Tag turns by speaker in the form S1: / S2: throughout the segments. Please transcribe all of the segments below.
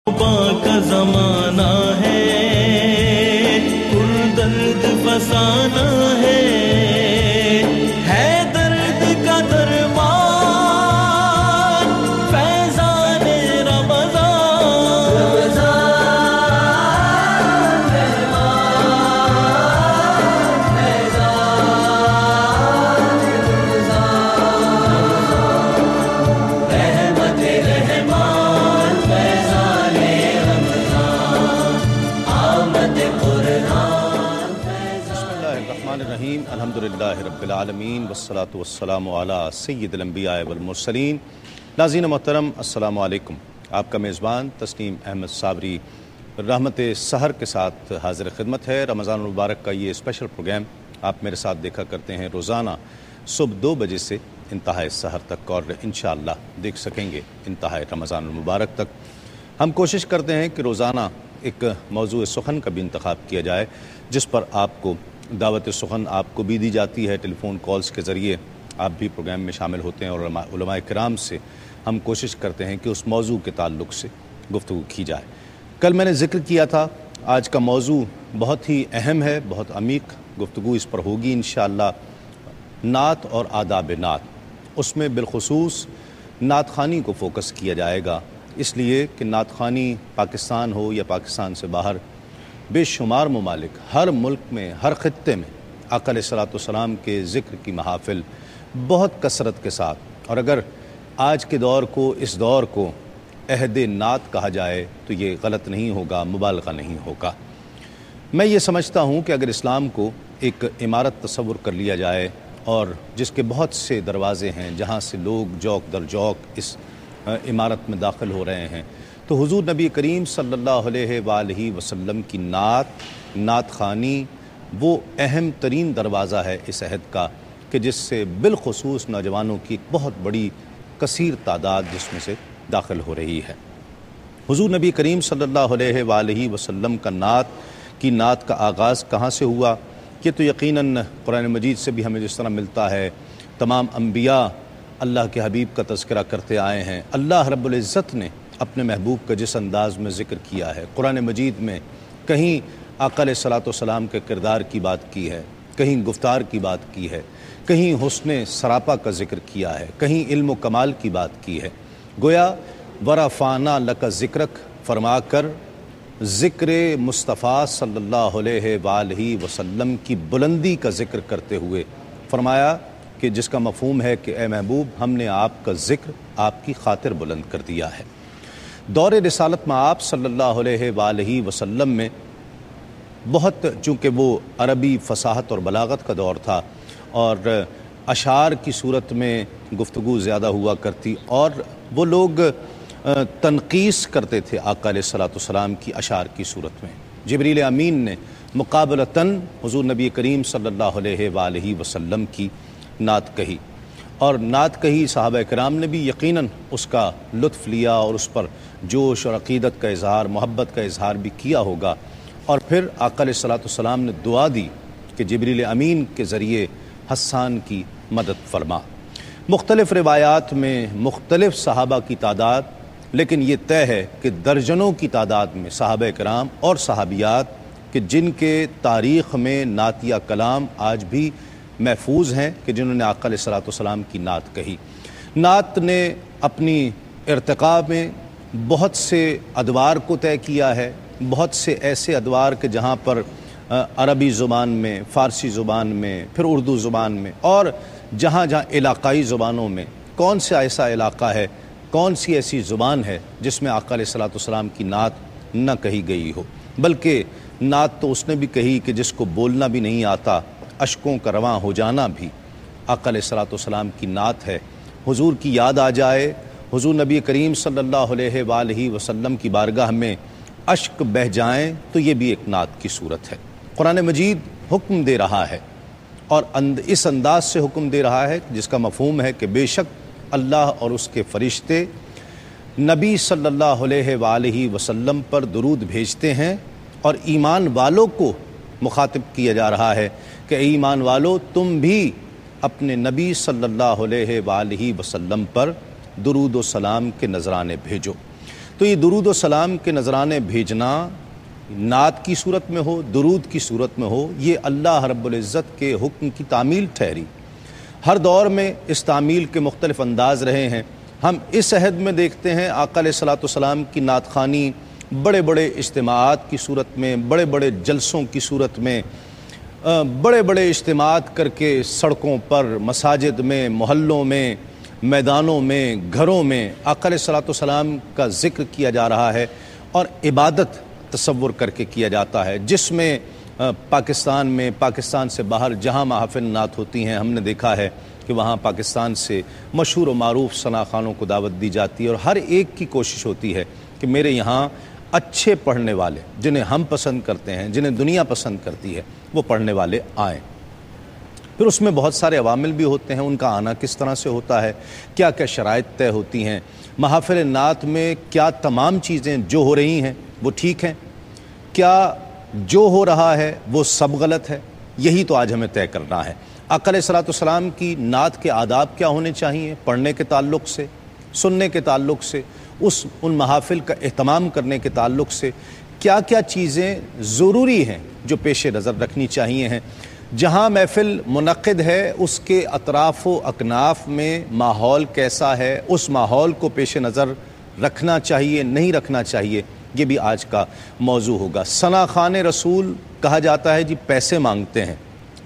S1: کا زمانہ ہے، پر درد فسانہ ہے درد کا درمان فیضان
S2: الرحیم الحمدللہ رب العالمین والصلاة والسلام علی سید الانبیاء والمرسلین۔ ناظرین محترم السلام علیکم۔ آپ کا میزبان تسنیم احمد صابری رحمت سحر کے ساتھ حاضر خدمت ہے۔ رمضان المبارک کا یہ اسپیشل پروگرام آپ میرے ساتھ دیکھا کرتے ہیں روزانہ صبح 2 بجے سے انتہاء سحر تک، اور انشاءاللہ دیکھ سکیں گے انتہاء رمضان المبارک تک۔ ہم کوشش کرتے ہیں کہ روزانہ ایک موضوع سخن کا بھی انتخاب کیا جائے جس پر آپ کو دعوت سخن آپ کو بھی دی جاتی ہے، ٹیلی فون کالز کے ذریعے آپ بھی پروگرام میں شامل ہوتے ہیں، اور علماء کرام سے ہم کوشش کرتے ہیں کہ اس موضوع کے تعلق سے گفتگو کی جائے۔ کل میں نے ذکر کیا تھا آج کا موضوع بہت ہی اہم ہے، بہت عمیق گفتگو اس پر ہوگی انشاءاللہ، نعت اور آداب نعت۔ اس میں بالخصوص نعت خوانی کو فوکس کیا جائے گا، اس لیے کہ نعت خوانی پاکستان ہو یا پاکستان سے باہر بے شمار ممالک، ہر ملک میں، ہر خطے میں آقا علیہ الصلوۃ والسلام کے ذکر کی محافل بہت کثرت کے ساتھ، اور اگر آج کے دور کو، اس دور کو عہد نعت کہا جائے تو یہ غلط نہیں ہوگا، مبالغہ نہیں ہوگا۔ میں یہ سمجھتا ہوں کہ اگر اسلام کو ایک عمارت تصور کر لیا جائے اور جس کے بہت سے دروازے ہیں جہاں سے لوگ جوک در جوک اس عمارت میں داخل ہو رہے ہیں، تو حضور نبی کریم صلی اللہ علیہ وآلہ وسلم کی نعت خوانی وہ اہم ترین دروازہ ہے اس عہد کا، کہ جس سے بالخصوص نوجوانوں کی ایک بہت بڑی کثیر تعداد جس میں سے داخل ہو رہی ہے۔ حضور نبی کریم صلی اللہ علیہ وآلہ وسلم کا نعت کا آغاز کہاں سے ہوا؟ یہ تو یقیناً قرآن مجید سے بھی ہمیں جس طرح ملتا ہے، تمام انبیاء اللہ کے حبیب کا تذکرہ کرتے آئے ہیں۔ اللہ رب العزت نے اپنے محبوب کا جس انداز میں ذکر کیا ہے، قرآن مجید میں کہیں آقا علیہ الصلوۃ والسلام کے کردار کی بات کی ہے، کہیں گفتار کی بات کی ہے، کہیں حسن سراپا کا ذکر کیا ہے، کہیں علم و کمال کی بات کی ہے۔ گویا ورفعنا لک ذکرک فرما کر ذکر مصطفیٰ صلی اللہ علیہ وآلہ وسلم کی بلندی کا ذکر کرتے ہوئے فرمایا کہ جس کا مفہوم ہے کہ اے محبوب، ہم نے آپ کا ذکر آپ کی خاطر بلند کر دیا ہے۔ دور رسالت میں آپ صلی اللہ علیہ وآلہ وسلم میں بہت، چونکہ وہ عربی فصاحت اور بلاغت کا دور تھا اور اشعار کی صورت میں گفتگو زیادہ ہوا کرتی، اور وہ لوگ تنقیص کرتے تھے آقا علیہ الصلوۃ والسلام کی اشعار کی صورت میں۔ جبریل امین نے مقابلتاً حضور نبی کریم صلی اللہ علیہ وآلہ وسلم کی نعت کہی، اور نعت کہی صحابہ کرام نے بھی یقیناً اس کا لطف لیا اور اس پر جوش اور عقیدت کا اظہار، محبت کا اظہار بھی کیا ہوگا، اور پھر آقا علیہ الصلوۃ والسلام نے دعا دی کہ جبریل امین کے ذریعے حسان کی مدد فرما۔ مختلف روایات میں مختلف صحابہ کی تعداد، لیکن یہ طے ہے کہ درجنوں کی تعداد میں صحابہ کرام اور صحابیات کہ جن کے تاریخ میں نعتیہ کلام آج بھی محفوظ ہیں، کہ جنہوں نے آقا علیہ الصلوۃ والسلام کی نعت کہی۔ نعت نے اپنی ارتقاء میں بہت سے ادوار کو طے کیا ہے، بہت سے ایسے ادوار کہ جہاں پر عربی زبان میں، فارسی زبان میں، پھر اردو زبان میں، اور جہاں جہاں علاقائی زبانوں میں کون سا ایسا علاقہ ہے، کون سی ایسی زبان ہے جس میں آقا علیہ الصلوۃ والسلام کی نعت نہ کہی گئی ہو، بلکہ نعت تو اس نے بھی کہی کہ جس کو بولنا بھی نہیں آتا، اشکوں کا رواں ہو جانا بھی آقا علیہ الصلوۃ والسلام کی نعت ہے۔ حضور کی یاد آ جائے، حضور نبی کریم صلی اللہ علیہ وآلہ وسلم کی بارگاہ میں اشک بہہ جائیں تو یہ بھی ایک نعت کی صورت ہے۔ قرآن مجید حکم دے رہا ہے، اور اس انداز سے حکم دے رہا ہے جس کا مفہوم ہے کہ بے شک اللہ اور اس کے فرشتے نبی صلی اللہ علیہ وآلہ وسلم پر درود بھیجتے ہیں، اور ایمان والوں کو مخاطب کیا جا رہا ہے کہ اے ایمان والو، تم بھی اپنے نبی صلی اللہ علیہ وآلہ وسلم پر درود و سلام کے نذرانے بھیجو۔ تو یہ درود و سلام کے نذرانے بھیجنا نعت کی صورت میں ہو، درود کی صورت میں ہو، یہ اللہ رب العزت کے حکم کی تعمیل ٹھہری۔ ہر دور میں اس تعمیل کے مختلف انداز رہے ہیں۔ ہم اس عہد میں دیکھتے ہیں آقا علیہ الصلوۃ والسلام کی نعت خوانی بڑے بڑے اجتماعات کی صورت میں، بڑے بڑے جلسوں کی صورت میں، بڑے بڑے اجتماعات کر کے سڑکوں پر، مساجد میں، محلوں میں، میدانوں میں، گھروں میں آقا علیہ الصلوۃ والسلام کا ذکر کیا جا رہا ہے اور عبادت تصور کر کے کیا جاتا ہے، جس میں پاکستان میں، پاکستان سے باہر جہاں محافل نعت ہوتی ہیں، ہم نے دیکھا ہے کہ وہاں پاکستان سے مشہور و معروف ثنا خوانوں کو دعوت دی جاتی ہے اور ہر ایک کی کوشش ہوتی ہے کہ میرے یہاں اچھے پڑھنے والے، جنہیں ہم پسند کرتے ہیں، جنہیں دنیا پسند کرتی ہے، وہ پڑھنے والے آئیں۔ پھر اس میں بہت سارے عوامل بھی ہوتے ہیں، ان کا آنا کس طرح سے ہوتا ہے، کیا کیا شرائط طے ہوتی ہیں، محافل نعت میں کیا تمام چیزیں جو ہو رہی ہیں وہ ٹھیک ہیں، کیا جو ہو رہا ہے وہ سب غلط ہے، یہی تو آج ہمیں طے کرنا ہے۔ آقا علیہ الصلوۃ والسلام کی نعت کے آداب کیا ہونے چاہیے، پڑھنے کے تعلق سے، سننے کے تعلق سے، ان محافل کا اہتمام کرنے کے تعلق سے کیا کیا چیزیں ضروری ہیں جو پیش نظر رکھنی چاہیے ہیں۔ جہاں محفل منعقد ہے اس کے اطراف و اکناف میں ماحول کیسا ہے، اس ماحول کو پیش نظر رکھنا چاہیے، نہیں رکھنا چاہیے، یہ بھی آج کا موضوع ہوگا۔ ثنا خوان رسول کہا جاتا ہے جی پیسے مانگتے ہیں،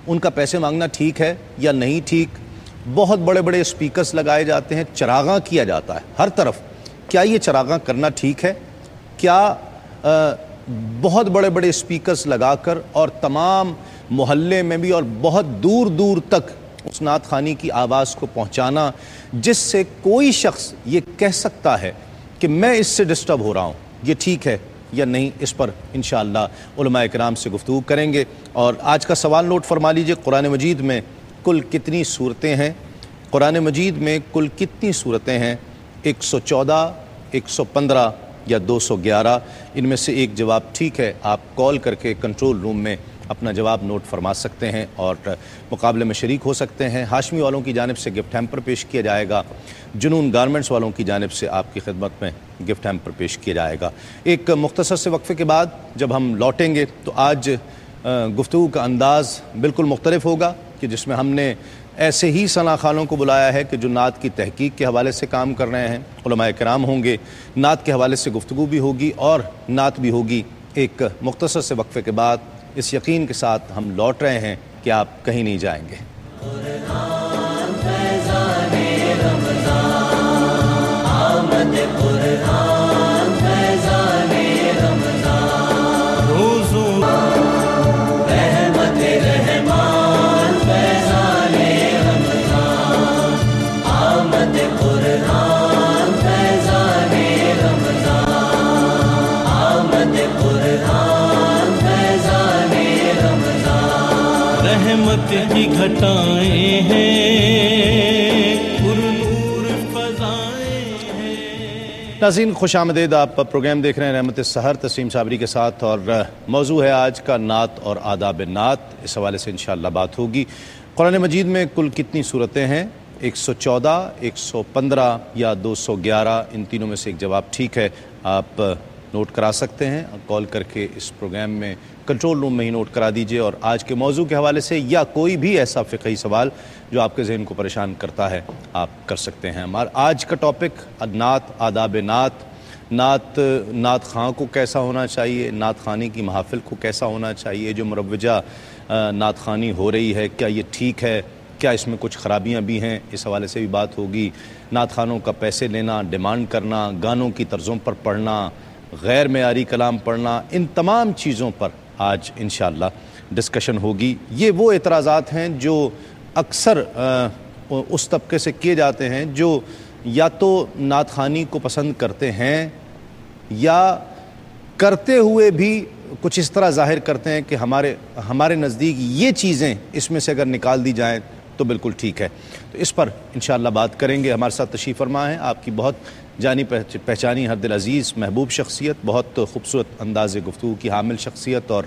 S2: ان کا پیسے مانگنا ٹھیک ہے یا نہیں ٹھیک؟ بہت بڑے بڑے اسپیکرز لگائے جاتے ہیں، چراغاں کیا جاتا ہے ہر طرف، کیا یہ چراغاں کرنا ٹھیک ہے؟ کیا بہت بڑے بڑے اسپیکرز لگا کر اور تمام محلے میں بھی اور بہت دور دور تک اس نعت خوانی کی آواز کو پہنچانا جس سے کوئی شخص یہ کہہ سکتا ہے کہ میں اس سے ڈسٹرب ہو رہا ہوں، یہ ٹھیک ہے یا نہیں؟ اس پر انشاءاللہ علماء کرام سے گفتگو کریں گے۔ اور آج کا سوال نوٹ فرما لیجئے، قرآن مجید میں کل کتنی صورتیں ہیں؟ قرآن مجید میں کل کتنی صورتیں ہیں؟ 114، 115 یا 211؟ ان میں سے ایک جواب ٹھیک ہے، آپ کال کر کے کنٹرول روم میں اپنا جواب نوٹ فرما سکتے ہیں اور مقابلے میں شریک ہو سکتے ہیں۔ ہاشمی والوں کی جانب سے گفٹ ہیمپر پیش کیا جائے گا، جنون گارمنٹس والوں کی جانب سے آپ کی خدمت میں گفٹ ہیمپر پیش کیا جائے گا۔ ایک مختصر سے وقفے کے بعد جب ہم لوٹیں گے تو آج گفتگو کا انداز بالکل مختلف ہوگا کہ جس میں ہم نے ایسے ہی ثنا خوانوں کو بلایا ہے کہ جو نعت کی تحقیق کے حوالے سے کام کر رہے ہیں، علماء کرام ہوں گے، نعت کے حوالے سے گفتگو بھی ہوگی اور نعت بھی ہوگی۔ ایک مختصر سے وقفے کے بعد اس یقین کے ساتھ ہم لوٹ رہے ہیں کہ آپ کہیں نہیں جائیں گے۔
S1: رحمت کی گھٹائیں ہیں، پرنور فضائیں ہیں۔
S2: ناظرین خوش آمدید، آپ پروگرام دیکھ رہے ہیں رحمت سحر تسلیم صابری کے ساتھ، اور موضوع ہے آج کا نعت اور آداب نعت۔ اس حوالے سے انشاءاللہ بات ہوگی۔ قرآن مجید میں کل کتنی صورتیں ہیں؟ 114، 115 یا 211؟ ان تینوں میں سے ایک جواب ٹھیک ہے، آپ نوٹ کرا سکتے ہیں، کال کر کے اس پروگرام میں کنٹرول روم میں ہی نوٹ کرا دیجئے۔ اور آج کے موضوع کے حوالے سے یا کوئی بھی ایسا فقہی سوال جو آپ کے ذہن کو پریشان کرتا ہے آپ کر سکتے ہیں۔ ہمارا آج کا ٹاپک نعت، آداب نعت خواں کو کیسا ہونا چاہیے، نعت خوانی کی محافل کو کیسا ہونا چاہیے، جو مروجہ نعت خوانی ہو رہی ہے کیا یہ ٹھیک ہے، کیا اس میں کچھ خرابیاں بھی ہیں، اس حوالے سے بھی بات ہوگی۔ نعت خوانوں کا پیسے لینا، ڈیمانڈ کرنا، گانوں کی طرزوں پر پڑھنا، غیر معیاری کلام پڑھنا، ان تمام چیزوں پر آج انشاءاللہ ڈسکشن ہوگی۔ یہ وہ اعتراضات ہیں جو اکثر اس طبقے سے کیے جاتے ہیں جو یا تو نعت خوانی کو پسند کرتے ہیں یا کرتے ہوئے بھی کچھ اس طرح ظاہر کرتے ہیں کہ ہمارے نزدیک یہ چیزیں اس میں سے اگر نکال دی جائیں تو بالکل ٹھیک ہے۔ تو اس پر انشاءاللہ بات کریں گے۔ ہمارے ساتھ تشریف فرما ہے آپ کی بہت جانی پہچانی ہر دل عزیز محبوب شخصیت، بہت خوبصورت انداز گفتگو کی حامل شخصیت، اور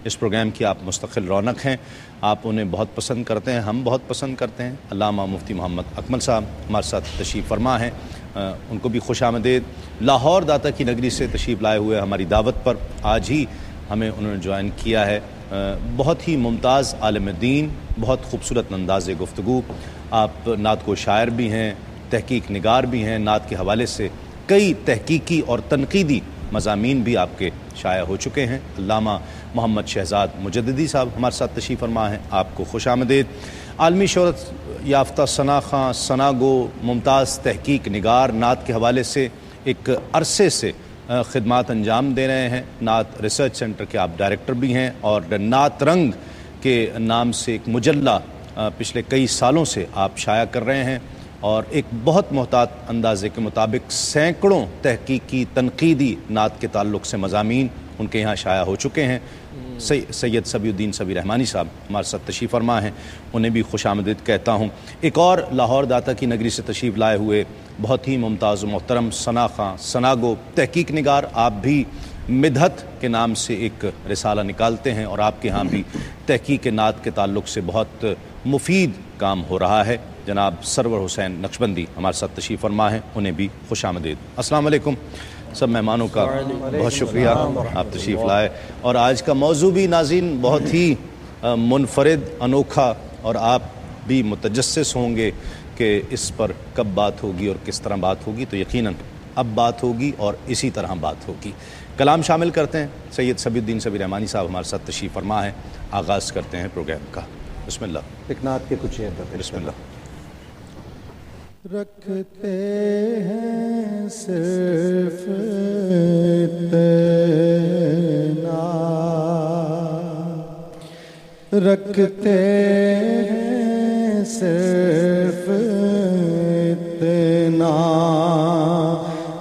S2: اس پروگرام کی آپ مستقل رونق ہیں۔ آپ انہیں بہت پسند کرتے ہیں، ہم بہت پسند کرتے ہیں۔ علامہ مفتی محمد اکمل صاحب ہمارے ساتھ تشریف فرما ہیں۔ ان کو بھی خوش آمدید. لاہور داتا کی نگری سے تشریف لائے ہوئے ہماری دعوت پر آج ہی ہمیں انہوں نے جوائن کیا ہے. بہت ہی ممتاز عالم دین, بہت خوبصورت انداز گفتگو. آپ نعت کو شاعر بھی ہیں, تحقیق نگار بھی ہیں. نعت کے حوالے سے کئی تحقیقی اور تنقیدی مضامین بھی آپ کے شائع ہو چکے ہیں. علامہ محمد شہزاد مجددی صاحب ہمارے ساتھ تشریف فرما ہیں, آپ کو خوش آمدید. عالمی شہرت یافتہ ثنا خاں, ثنا گو, ممتاز تحقیق نگار, نعت کے حوالے سے ایک عرصے سے خدمات انجام دے رہے ہیں. نعت ریسرچ سینٹر کے آپ ڈائریکٹر بھی ہیں اور نعت رنگ کے نام سے ایک مجلہ پچھلے کئی سالوں سے آپ شائع کر رہے ہیں, اور ایک بہت محتاط اندازے کے مطابق سینکڑوں تحقیقی تنقیدی نعت کے تعلق سے مضامین ان کے یہاں شائع ہو چکے ہیں. سید صبی الدین صبی رحمانی صاحب ہمارے ساتھ تشریف فرما ہیں, انہیں بھی خوش آمدید کہتا ہوں. ایک اور لاہور داتا کی نگری سے تشریف لائے ہوئے بہت ہی ممتاز و محترم ثنا خاں, ثنا گو, تحقیق نگار. آپ بھی مدحت کے نام سے ایک رسالہ نکالتے ہیں اور آپ کے ہاں بھی تحقیق نعت کے تعلق سے بہت مفید کام ہو رہا ہے. جناب سرور حسین نقشبندی ہمارے ساتھ تشریف فرما ہیں, انہیں بھی خوش آمدید. السلام علیکم. سب مہمانوں کا بہت شکریہ آپ تشریف لائے, اور آج کا موضوع بھی ناظرین بہت ہی منفرد, انوکھا, اور آپ بھی متجسس ہوں گے کہ اس پر کب بات ہوگی اور کس طرح بات ہوگی. تو یقیناً اب بات ہوگی اور اسی طرح بات ہوگی. کلام شامل کرتے ہیں. سید صبی الدین صبی رحمانی صاحب ہمارے ساتھ تشریف فرما ہیں. آغاز کرتے ہیں پروگرام کا. بسم اللہ.
S3: ایک نعت کے کچھ
S2: بسم اللہ.
S1: رکھتے ہیں صرف اتنا, رکھتے ہیں صرف اتنا,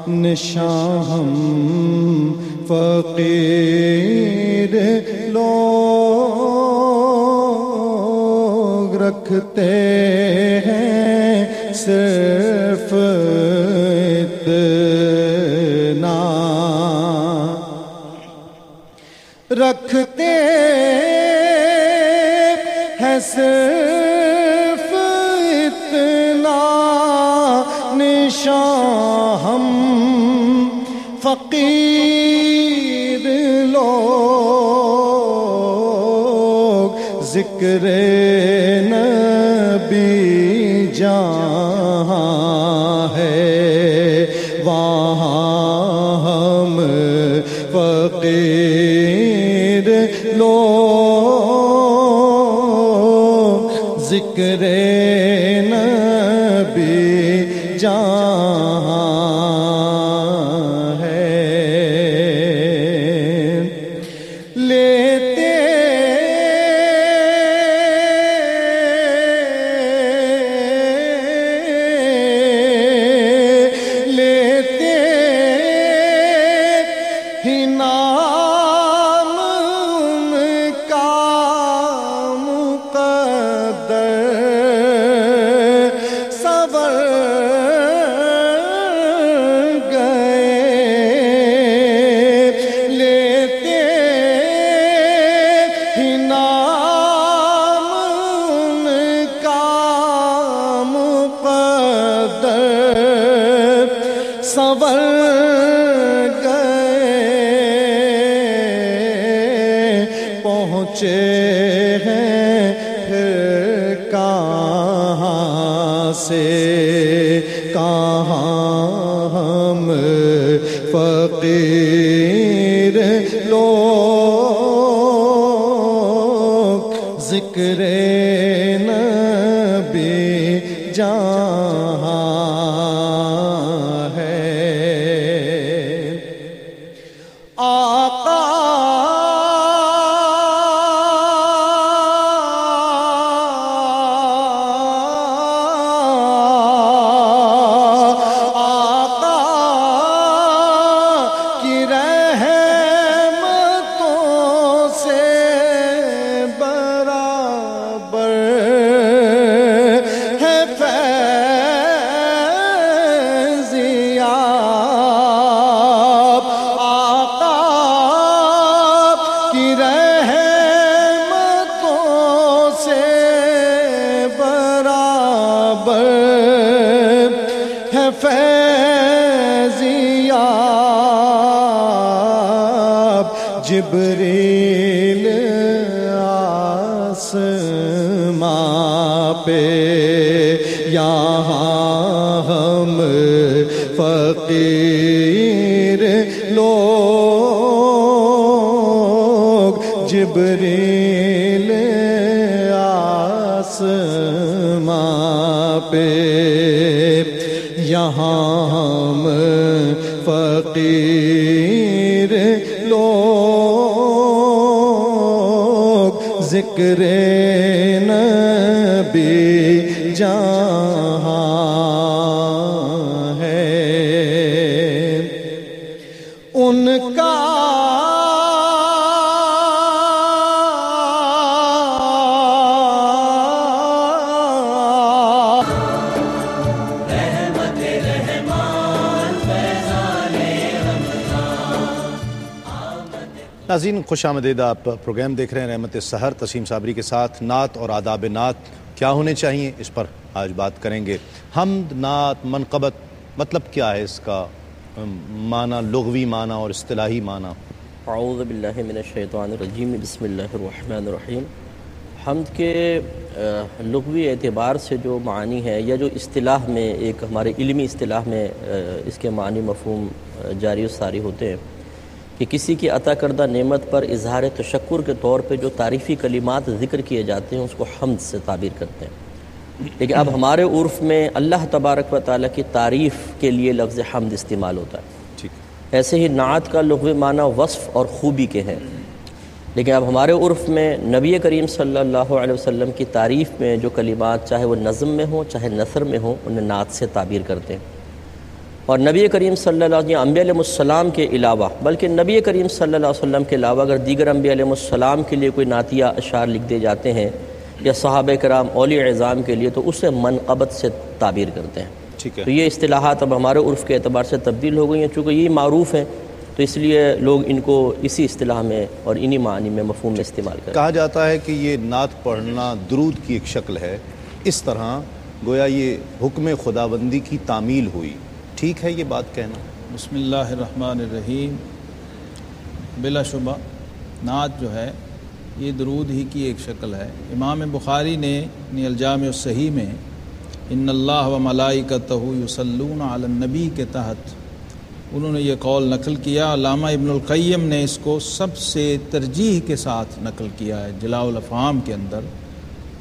S1: نشاں ہم فقیر لوگ رکھتے ہیں صرف اتنا, رکھتے ہیں صرف اتنا, نشاں ہم فقیر لوگ, ذکر نبی جہاں ہے وہاں ہم فقیر لوگ, ذکر نبی جہاں ہے. لیتے ہی نام ان کا مقدر سور گئے, لیتے ہی نام ان کا مقدر سور پہنچے ہیں پھر کہاں سے کہاں ہم فقیر لوگ, ذکر نبی جہاں ہے. آقا جبریل آسماں پہ، یہاں ہم فقیر لوگ جبریل آسماں پہ، یہاں ہم فقیر لوگ ذکر نبی جہاں ہے ان کا
S2: ناظرین خوش آمدید، آپ پروگرام دیکھ رہے ہیں رحمت سحر، تسیم صابری کے ساتھ۔ نعت اور آداب نعت کیا ہونے چاہیے، اس پر آج بات کریں گے۔ حمد، نعت، منقبت مطلب کیا ہے، اس کا معنی، لغوی معنی اور اصطلاحی معنی؟
S3: اعوذ باللہ من الشیطان الرجیم، بسم اللہ الرحمن الرحیم۔ حمد کے لغوی اعتبار سے جو معنی ہے، یا جو اصطلاح میں ایک ہمارے علمی اصطلاح میں اس کے معنی مفہوم جاری و ساری ہوتے ہیں کہ کسی کی عطا کردہ نعمت پر اظہار تشکر کے طور پہ جو تعریفی کلمات ذکر کیے جاتے ہیں اس کو حمد سے تعبیر کرتے ہیں۔ لیکن اب ہمارے عرف میں اللہ تبارک و تعالیٰ کی تعریف کے لیے لفظ حمد استعمال ہوتا ہے۔ ایسے ہی نعت کا لغوی معنی وصف اور خوبی کے ہیں، لیکن اب ہمارے عرف میں نبی کریم صلی اللہ علیہ وسلم کی تعریف میں جو کلمات چاہے وہ نظم میں ہوں چاہے نثر میں ہوں انہیں نعت سے تعبیر کرتے ہیں۔ اور نبی کریم صلی اللہ علیہ وسلم انبیاء علیہ السلام کے علاوہ، بلکہ نبی کریم صلی اللہ علیہ وسلم کے علاوہ اگر دیگر انبیاء علیہ السلام کے لیے کوئی نعتیہ اشعار لکھ دیے جاتے ہیں یا صحابہ کرام اولیاء اعظام کے لیے، تو اسے منقبت سے تعبیر کرتے ہیں۔ تو یہ اصطلاحات اب ہمارے عرف کے اعتبار سے تبدیل ہو گئی ہیں، چونکہ یہ معروف ہیں تو اس لیے لوگ ان کو اسی اصطلاح میں اور انہی معنی میں مفہوم میں استعمال کرتے ہیں۔
S2: کہا جاتا ہے کہ یہ نعت پڑھنا درود کی ایک شکل ہے، اس طرح گویا یہ حکم خداوندی کی تعمیل ہوئی، ٹھیک ہے یہ بات کہنا؟
S4: بسم اللہ الرحمن الرحیم۔ بلا شبہ نعت جو ہے یہ درود ہی کی ایک شکل ہے۔ امام بخاری نے اپنی الجامع الصحیح میں ان اللہ و ملائکتہ یصلون علی النبی کے تحت انہوں نے یہ قول نقل کیا۔ علامہ ابن القیم نے اس کو سب سے ترجیح کے ساتھ نقل کیا ہے جلاء الافہام کے اندر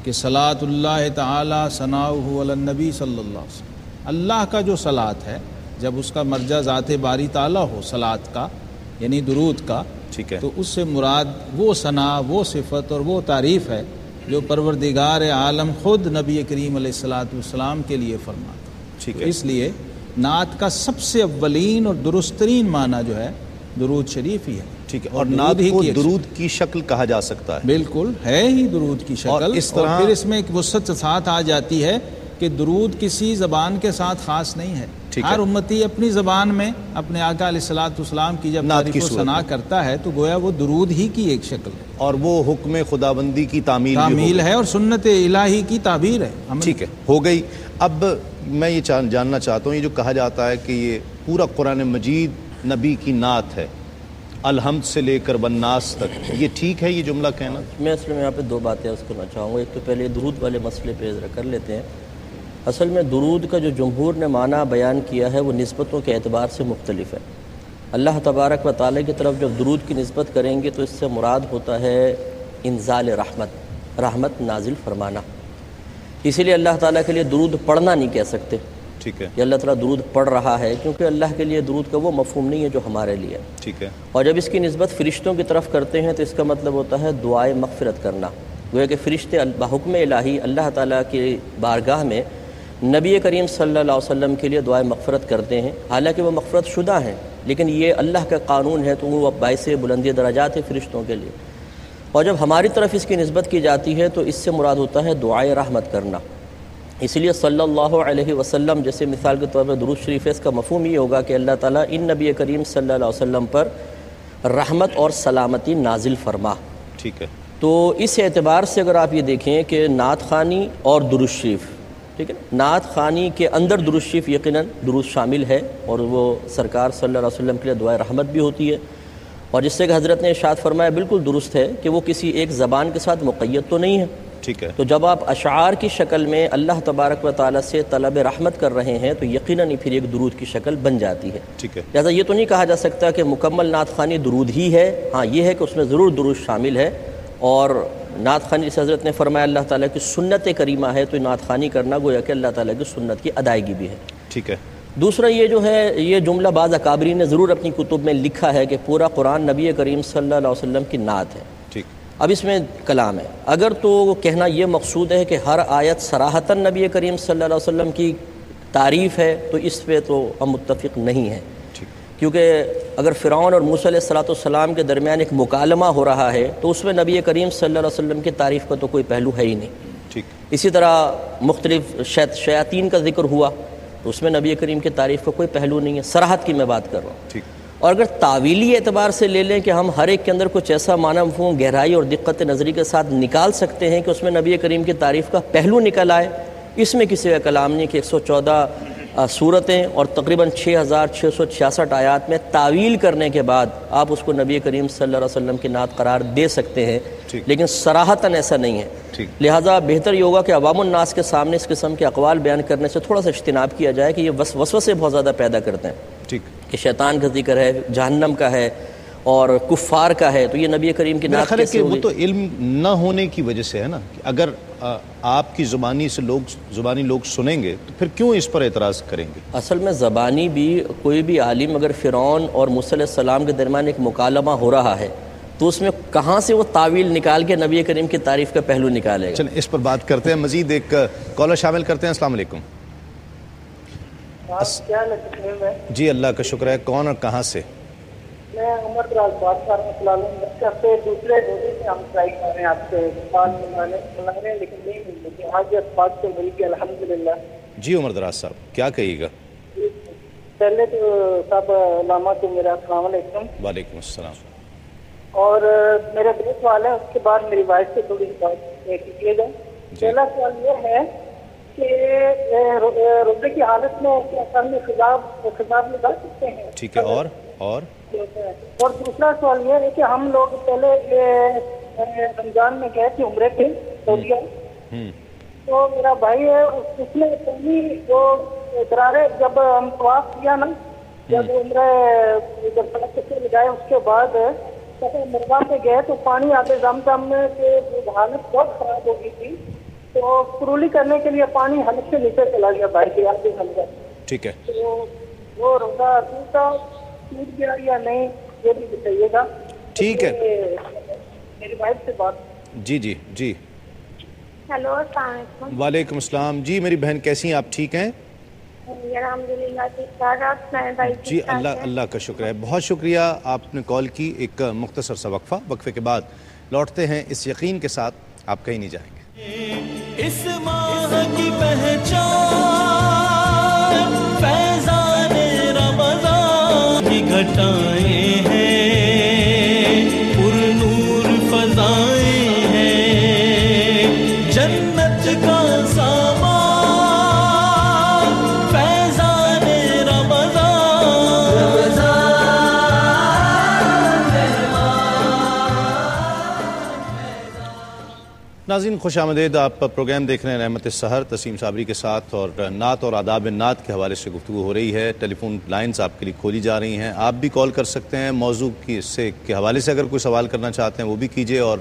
S4: کہ صلاۃ اللہ تعالی ثناؤہ علی النبی صلی اللہ علیہ وسلم، اللہ کا جو صلاۃ ہے، جب اس کا مرجع ذات باری تعالیٰ ہو صلاۃ کا یعنی درود کا،
S2: ٹھیک ہے،
S4: تو اس سے مراد وہ ثنا، وہ صفت اور وہ تعریف ہے جو پروردگار عالم خود نبی کریم علیہ السلام کے لیے فرماتا۔
S2: ٹھیک ہے،
S4: اس لیے نعت کا سب سے اولین اور درست ترین معنی جو ہے درود شریف ہی ہے۔
S2: ٹھیک ہے، اور نعت کو درود کی شکل کہا جا سکتا ہے؟
S4: بالکل ہے ہی درود کی شکل،
S2: اور اس طرح
S4: پھر اس میں ایک وسعت ساتھ آ جاتی ہے کہ درود کسی زبان کے ساتھ خاص نہیں ہے۔ ہر امتی اپنی زبان میں اپنے آقا علیہ السلام کی جب تعریف و ثنا کرتا ہے تو گویا وہ درود ہی کی ایک شکل ہے،
S2: اور وہ حکم خداوندی کی تعمیل
S4: ہے اور سنت الہی کی تعبیر ہے۔
S2: ٹھیک ہے، ہو گئی۔ اب میں یہ جاننا چاہتا ہوں، یہ جو کہا جاتا ہے کہ یہ پورا قرآن مجید نبی کی نعت ہے الحمد سے لے کر والناس تک، یہ ٹھیک ہے یہ جملہ کہنا؟
S3: میں اصل میں یہاں پہ دو باتیں عرض کرنا چاہوں گا۔ ایک تو پہلے درود والے مسئلے پہ ذرا کر لیتے ہیں۔ اصل میں درود کا جو جمہور نے معنی بیان کیا ہے وہ نسبتوں کے اعتبار سے مختلف ہے۔ اللہ تبارک و تعالیٰ کی طرف جب درود کی نسبت کریں گے تو اس سے مراد ہوتا ہے انزال رحمت نازل فرمانا۔ اسی لیے اللہ تعالیٰ کے لیے درود پڑھنا نہیں کہہ سکتے،
S2: ٹھیک ہے،
S3: کہ اللہ تعالیٰ درود پڑھ رہا ہے، کیونکہ اللہ کے لیے درود کا وہ مفہوم نہیں ہے جو ہمارے لیے۔
S2: ٹھیک ہے،
S3: اور جب اس کی نسبت فرشتوں کی طرف کرتے ہیں تو اس کا مطلب ہوتا ہے دعائے مغفرت کرنا، گویا کہ فرشتے بحکم الہی اللہ تعالیٰ کی بارگاہ میں نبی کریم صلی اللہ علیہ وسلم کے لیے دعائے مغفرت کرتے ہیں، حالانکہ وہ مغفرت شدہ ہیں لیکن یہ اللہ کا قانون ہے تو وہ باعث بلندی درجات ہے فرشتوں کے لیے۔ اور جب ہماری طرف اس کی نسبت کی جاتی ہے تو اس سے مراد ہوتا ہے دعائے رحمت کرنا۔ اس لیے صلی اللہ علیہ وسلم جیسے مثال کے طور پر درود شریف ہے، اس کا مفہوم یہ ہوگا کہ اللہ تعالیٰ ان نبی کریم صلی اللہ علیہ وسلم پر رحمت اور سلامتی نازل فرما۔
S2: ٹھیک ہے،
S3: تو اس اعتبار سے اگر آپ یہ دیکھیں کہ نعت خوانی اور درود شریف، ٹھیک ہے، نعت خوانی کے اندر درود شریف یقیناً درود شامل ہے اور وہ سرکار صلی اللہ علیہ وسلم کے لیے دعائے رحمت بھی ہوتی ہے، اور جس سے کہ حضرت نے ارشاد فرمایا بالکل درست ہے کہ وہ کسی ایک زبان کے ساتھ مقید تو نہیں ہے.
S2: ٹھیک ہے.
S3: تو جب آپ اشعار کی شکل میں اللہ تبارک و تعالیٰ سے طلب رحمت کر رہے ہیں تو یقیناً پھر ایک درود کی شکل بن جاتی ہے.
S2: ٹھیک ہے.
S3: لہٰذا یہ تو نہیں کہا جا سکتا کہ مکمل نعت خوانی درود ہی ہے. ہاں یہ ہے کہ اس میں ضرور درود شامل ہے، اور نعت خوانی جس حضرت نے فرمایا اللہ تعالیٰ کی سنت کریمہ ہے، تو نعت خوانی کرنا گویا کہ اللہ تعالیٰ کی سنت کی ادائیگی بھی ہے.
S2: ٹھیک ہے.
S3: دوسرا یہ جو ہے، یہ جملہ بعض اکابرین نے ضرور اپنی کتب میں لکھا ہے کہ پورا قرآن نبی کریم صلی اللہ علیہ وسلم کی نعت ہے.
S2: ٹھیک.
S3: اب اس میں کلام ہے. اگر تو کہنا یہ مقصود ہے کہ ہر آیت صراحتاً نبی کریم صلی اللہ علیہ وسلم کی تعریف ہے، تو اس پہ تو ہم متفق نہیں ہیں. کیونکہ اگر فرعون اور موسیٰ علیہ السلام کے درمیان ایک مکالمہ ہو رہا ہے تو اس میں نبی کریم صلی اللہ علیہ وسلم کی تعریف کا تو کوئی پہلو ہے ہی نہیں.
S2: ٹھیک.
S3: اسی طرح مختلف شیاطین کا ذکر ہوا تو اس میں نبی کریم کی تعریف کا کوئی پہلو نہیں ہے. صراحت کی میں بات کر رہا ہوں.
S2: ٹھیک.
S3: اور اگر تعویلی اعتبار سے لے لیں کہ ہم ہر ایک کے اندر کچھ ایسا معنی مفہوم گہرائی اور دقت نظری کے ساتھ نکال سکتے ہیں کہ اس میں نبی کریم کی تعریف کا پہلو نکل آئے، اس میں کسی کا کلام نہیں. کہ 114 صورتیں اور تقریباً 6666 آیات میں تعویل کرنے کے بعد آپ اس کو نبی کریم صلی اللہ علیہ وسلم کی نعت قرار دے سکتے ہیں، لیکن صراحتاً ایسا نہیں ہے. لہٰذا بہتر یہ ہوگا کہ عوام الناس کے سامنے اس قسم کے اقوال بیان کرنے سے تھوڑا سا اجتناب کیا جائے کہ یہ وسوسے بہت زیادہ پیدا کرتے ہیں.
S2: ٹھیک.
S3: کہ شیطان کا ذکر ہے، جہنم کا ہے اور کفار کا ہے، تو یہ نبی کریم کی نعت
S2: کیسے ہوگی؟ وہ تو علم نہ ہونے کی وجہ سے ہے نا. کہ اگر آپ کی زبانی لوگ سنیں گے تو پھر کیوں اس پر اعتراض کریں گے؟
S3: اصل میں زبانی بھی کوئی بھی عالم اگر فرعون اور موسیٰ علیہ السلام کے درمیان ایک مکالمہ ہو رہا ہے تو اس میں کہاں سے وہ تعویل نکال کے نبی کریم کی تعریف کا پہلو نکالے گا؟
S2: چلیں اس پر بات کرتے ہیں. مزید ایک کالر شامل کرتے ہیں. السلام علیکم. جی اللہ کا شکر ہے. کون اور کہاں سے؟
S5: میں عمر دراز بات کر رہا ہوں. سے دوسرے روزے سے ہم ٹرائی کر رہے ہیں آپ سے بات بنا رہے ہیں لیکن نہیں مل رہی. آج اس بات سے مل گئی الحمدللہ.
S2: جی عمر دراز صاحب کیا کہیے گا؟
S5: پہلے تو صاحب علامہ تو میرا السلام علیکم.
S2: وعلیکم السلام.
S5: اور میرا دو سوال ہے، اس کے بعد میری وائف سے تھوڑی بات کیجیے گا. پہلا سوال یہ ہے کہ روزے کی حالت میں کیا میں خضاب لگا سکتے ہیں؟
S2: ٹھیک ہے. اور
S5: دوسرا سوال یہ ہے کہ ہم لوگ پہلے رمضان میں گئے تھے عمرے پہ سعودیہ، تو میرا بھائی ہے اس نے پہلی جو درارے جب ہم طواف کیا نا، جب عمرے جب سڑک سے لگائے اس کے بعد مرغا پہ گئے تو پانی آتے زمزم میں سے حالت بہت خراب ہو گئی تھی، تو کرولی کرنے کے لیے پانی حلق سے نیچے چلا گیا بھائی کے آتے زمزم.
S2: ٹھیک ہے.
S5: تو وہ روزہ ٹوٹ گیا یا نہیں یہ بھی بتائیے گا.
S2: ٹھیک ہے.
S5: میری وائف سے بات.
S2: جی.
S6: ہیلو السلام علیکم.
S2: وعلیکم السلام. جی میری بہن کیسی ہیں آپ؟ ٹھیک ہیں
S6: الحمدللہ.
S2: جی اللہ کا شکر ہے. بہت شکریہ آپ نے کال کی. ایک مختصر سا وقفے کے بعد لوٹتے ہیں اس یقین کے ساتھ آپ کہیں نہیں جائیں گے.
S7: اس ماہ کی پہچان فیضان رمضان کی گھٹائیں ہیں، پر نور فضائیں ہیں، جنت کا سامان فیضان
S2: ناظرین خوش آمدید. آپ پروگرام دیکھ رہے ہیں رحمت السحر تسیم صابری کے ساتھ، اور نعت اور آداب نعت کے حوالے سے گفتگو ہو رہی ہے. ٹیلی فون لائنز آپ کے لیے کھولی جا رہی ہیں. آپ بھی کال کر سکتے ہیں. موضوع کے حوالے سے اگر کوئی سوال کرنا چاہتے ہیں وہ بھی کیجئے، اور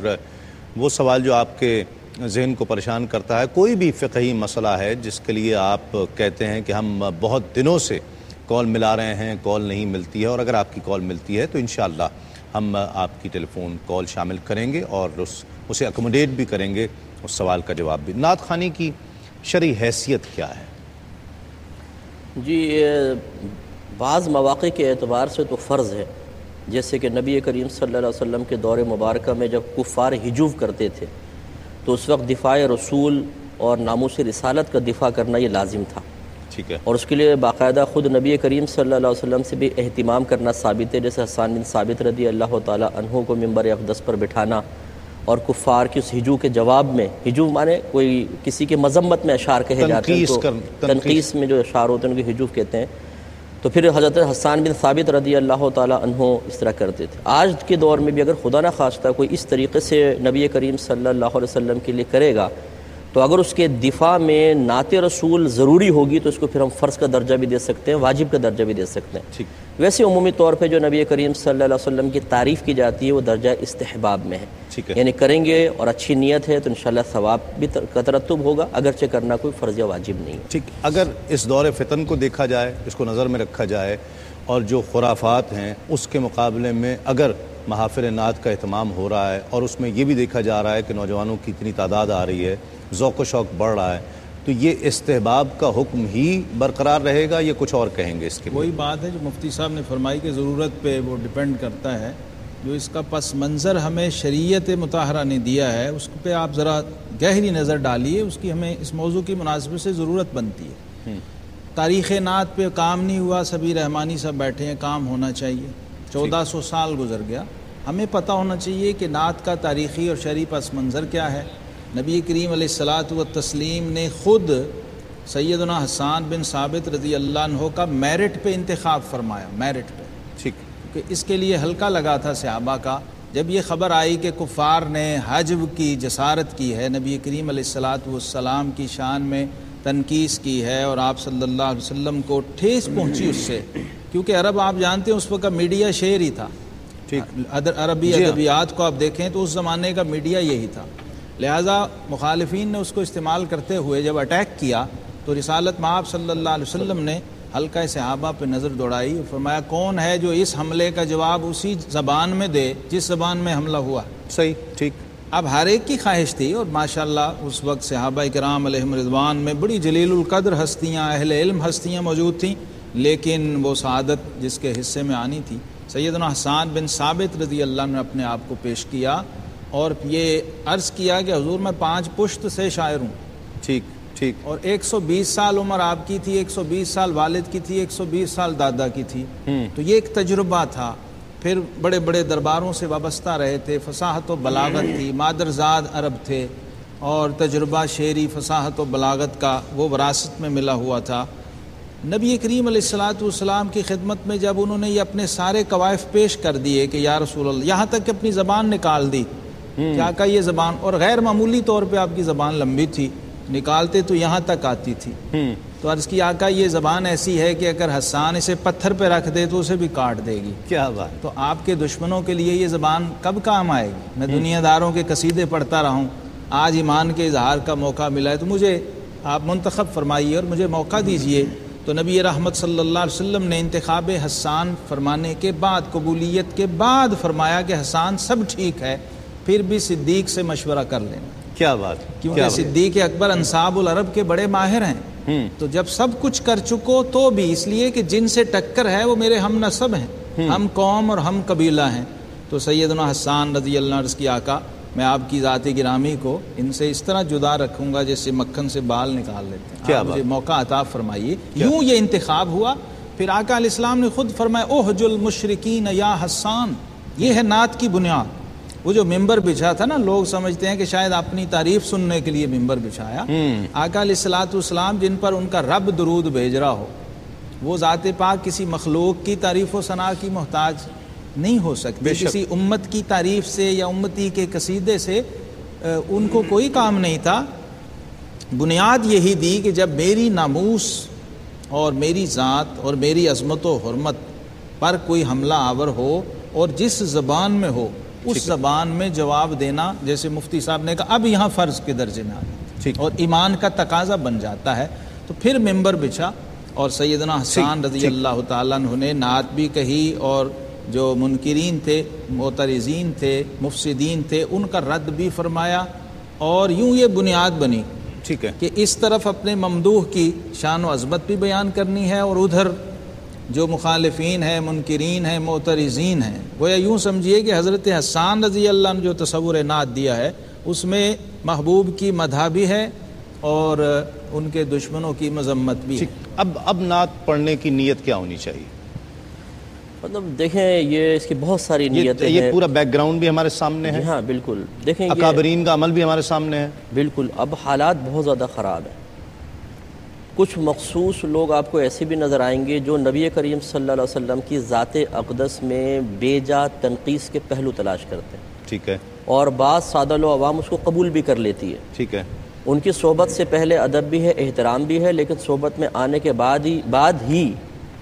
S2: وہ سوال جو آپ کے ذہن کو پریشان کرتا ہے، کوئی بھی فقہی مسئلہ ہے جس کے لیے آپ کہتے ہیں کہ ہم بہت دنوں سے کال ملا رہے ہیں، کال نہیں ملتی ہے، اور اگر آپ کی کال ملتی ہے تو انشاءاللہ ہم آپ کی ٹیلی فون کال شامل کریں گے اور اسے اکوموڈیٹ بھی کریں گے، اس سوال کا جواب بھی. نعت خوانی کی شرعی حیثیت کیا ہے؟
S3: جی بعض مواقع کے اعتبار سے تو فرض ہے، جیسے کہ نبی کریم صلی اللہ علیہ وسلم کے دور مبارکہ میں جب کفار ہجوم کرتے تھے تو اس وقت دفاع رسول اور ناموس رسالت کا دفاع کرنا یہ لازم تھا.
S2: ٹھیک ہے.
S3: اور اس کے لیے باقاعدہ خود نبی کریم صلی اللہ علیہ وسلم سے بھی اہتمام کرنا ثابت ہے، جیسے حسان بن ثابت رضی اللہ تعالیٰ عنہ کو منبر اقدس پر بٹھانا اور کفار کی اس ہجوم کے جواب میں، ہجوم مانے کوئی کسی کے مذمت میں اشعار کہے جاتے ہیں، تو تنقیس میں جو اشعار ہوتے ہیں ان کو ہجوم کہتے ہیں، تو پھر حضرت حسان بن ثابت رضی اللہ تعالیٰ عنہ اس طرح کرتے تھے. آج کے دور میں بھی اگر خدا نہ خواستہ کوئی اس طریقے سے نبی کریم صلی اللہ علیہ وسلم کے لیے کرے گا تو اگر اس کے دفاع میں نعت رسول ضروری ہوگی تو اس کو پھر ہم فرض کا درجہ بھی دے سکتے ہیں, واجب کا درجہ بھی دے سکتے ہیں. ویسے عمومی طور پہ جو نبی کریم صلی اللہ علیہ وسلم کی تعریف کی جاتی ہے وہ درجہ استحباب میں ہے, یعنی کریں گے اور اچھی نیت ہے تو انشاءاللہ ثواب بھی کا ترتب ہوگا, اگرچہ کرنا کوئی فرض یا واجب نہیں ہے.
S2: ٹھیک, اگر اس دور فتن کو دیکھا جائے, اس کو نظر میں رکھا جائے, اور جو خرافات ہیں اس کے مقابلے میں اگر محافل نعت کا اہتمام ہو رہا ہے اور اس میں یہ بھی دیکھا جا رہا ہے کہ نوجوانوں کی اتنی تعداد آ رہی ہے, ذوق و شوق بڑھ رہا ہے, تو یہ استحباب کا حکم ہی برقرار رہے گا یا کچھ اور کہیں گے اس کے؟
S4: وہی بات ہے جو مفتی صاحب نے فرمائی کہ ضرورت پہ وہ ڈیپینڈ کرتا ہے. جو اس کا پس منظر ہمیں شریعت مطہرہ نے دیا ہے اس پہ آپ ذرا گہری نظر ڈالیے, اس کی ہمیں اس موضوع کی مناسبت سے ضرورت بنتی ہے. تاریخ نعت پہ کام نہیں ہوا, سبھی رحمانی صاحب بیٹھے ہیں, کام ہونا چاہیے. 1400 سال گزر گیا, ہمیں پتہ ہونا چاہیے کہ نعت کا تاریخی اور شرعی پس منظر کیا ہے. نبی کریم علیہ الصلاۃ والتسلیم نے خود سیدنا حسان بن ثابت رضی اللہ عنہ کا میرٹ پہ انتخاب فرمایا, میرٹ پہ. ٹھیک, کیونکہ اس کے لیے حلقہ لگا تھا صحابہ کا. جب یہ خبر آئی کہ کفار نے حجب کی جسارت کی ہے, نبی کریم علیہ الصلاۃ والسلام کی شان میں تنقیص کی ہے اور آپ صلی اللہ علیہ وسلم کو ٹھیس پہنچی اس سے, کیونکہ عرب آپ جانتے ہیں اس وقت میڈیا شعر ہی تھا. عربی ادبیات کو آپ دیکھیں تو اس زمانے کا میڈیا یہی تھا. لہٰذا مخالفین نے اس کو استعمال کرتے ہوئے جب اٹیک کیا تو رسالت مآب صلی اللہ علیہ وسلم نے حلقہ صحابہ پہ نظر دوڑائی اور فرمایا کون ہے جو اس حملے کا جواب اسی زبان میں دے جس زبان میں حملہ ہوا.
S2: صحیح, ٹھیک.
S4: اب ہر ایک کی خواہش تھی, اور ماشاءاللہ اس وقت صحابہ کرام علیہم رضوان میں بڑی جلیل القدر ہستیاں, اہل علم ہستیاں موجود تھیں, لیکن وہ سعادت جس کے حصے میں آنی تھی سیدنا حسان بن ثابت رضی اللہ عنہ نے اپنے آپ کو پیش کیا اور یہ عرض کیا کہ حضور میں 5 پشت سے شاعر ہوں.
S2: ٹھیک ٹھیک. اور
S4: 120 سال عمر آپ کی تھی, 120 سال والد کی تھی, 120 سال دادا کی تھی. تو یہ ایک تجربہ تھا. پھر بڑے بڑے درباروں سے وابستہ رہے تھے, فصاحت و بلاغت تھی, مادرزاد عرب تھے, اور تجربہ شعری فصاحت و بلاغت کا وہ وراثت میں ملا ہوا تھا. نبی کریم علیہ الصلاۃ والسلام کی خدمت میں جب انہوں نے یہ اپنے سارے کوائف پیش کر دیے کہ یا رسول اللہ, یہاں تک کہ اپنی زبان نکال دی کہ آقا یہ زبان, اور غیر معمولی طور پہ آپ کی زبان لمبی تھی, نکالتے تو یہاں تک آتی تھی. تو عرض کی آقا یہ زبان ایسی ہے کہ اگر حسان اسے پتھر پہ رکھ دے تو اسے بھی کاٹ دے گی.
S2: کیا بات.
S4: تو آپ کے دشمنوں کے لیے یہ زبان کب کام آئے گی؟ میں دنیا داروں کے قصیدے پڑھتا رہا ہوں, آج ایمان کے اظہار کا موقع ملا ہے تو مجھے آپ منتخب فرمائیے اور مجھے موقع دیجئے. تو نبی رحمت صلی اللہ علیہ وسلم نے انتخاب حسان فرمانے کے بعد, قبولیت کے بعد فرمایا کہ حسان سب ٹھیک ہے, پھر بھی صدیق سے مشورہ کر لینا.
S2: کیا بات.
S4: کیونکہ صدیق اکبر انصاب العرب کے بڑے ماہر ہیں. تو جب سب کچھ کر چکو تو بھی اس لیے کہ جن سے ٹکر ہے وہ میرے ہم نسب ہیں, ہم قوم اور ہم قبیلہ ہیں. تو سیدنا حسان رضی اللہ عنہ کی آقا میں آپ کی ذات گرامی کو ان سے اس طرح جدا رکھوں گا جیسے مکھن سے بال نکال لیتے ہیں.
S2: کیا
S4: مجھے موقع عطا فرمائیے. یوں یہ انتخاب ہوا. پھر آقا علیہ السلام نے خود فرمایا اوہج المشرکین یا حسان, یہ ہے نعت کی بنیاد. وہ جو ممبر بچھا تھا نا, لوگ سمجھتے ہیں کہ شاید اپنی تعریف سننے کے لیے ممبر بچھایا. آقا علیہ الصلوۃ والسلام جن پر ان کا رب درود بھیج رہا ہو, وہ ذات پاک کسی مخلوق کی تعریف و ثنا کی محتاج نہیں ہو سکتی. کسی امت کی تعریف سے یا امتی کے قصیدے سے ان کو کوئی کام نہیں تھا. بنیاد یہی دی کہ جب میری ناموس اور میری ذات اور میری عظمت و حرمت پر کوئی حملہ آور ہو اور جس زبان میں ہو اس زبان میں جواب دینا, جیسے مفتی صاحب نے کہا اب یہاں فرض کے درجے میں آ گیا اور ایمان کا تقاضا بن جاتا ہے. تو پھر ممبر بچھا اور سیدنا حسان رضی اللہ تعالیٰ عنہ نے نعت بھی کہی, اور جو منکرین تھے, معترضین تھے, مفسدین تھے, ان کا رد بھی فرمایا. اور یوں یہ بنیاد بنی
S2: ٹھیک ہے
S4: کہ اس طرف اپنے ممدوح کی شان و عظمت بھی بیان کرنی ہے, اور ادھر جو مخالفین ہیں, منکرین ہیں, معترضین ہیں, وہ یوں سمجھیے کہ حضرت حسان رضی اللہ عنہ جو تصور نعت دیا ہے اس میں محبوب کی مدح بھی ہے اور ان کے دشمنوں کی مذمت بھی ہے.
S2: اب نعت پڑھنے کی نیت کیا ہونی چاہیے؟
S3: مطلب دیکھیں یہ اس کی بہت ساری نیتیں ہیں.
S2: یہ پورا بیک گراؤنڈ بھی ہمارے سامنے ہے.
S3: ہاں بالکل, دیکھیں
S2: اکابرین کا عمل بھی ہمارے سامنے ہے.
S3: بالکل. اب حالات بہت زیادہ خراب ہیں کچھ مخصوص لوگ آپ کو ایسے بھی نظر آئیں گے جو نبی کریم صلی اللہ علیہ وسلم کی ذات اقدس میں بے جا تنقیص کے پہلو تلاش کرتے ہیں.
S2: ٹھیک ہے.
S3: اور بعض سادہ لو عوام اس کو قبول بھی کر لیتی ہے.
S2: ٹھیک ہے.
S3: ان کی صحبت سے پہلے ادب بھی ہے، احترام بھی ہے، لیکن صحبت میں آنے کے بعد ہی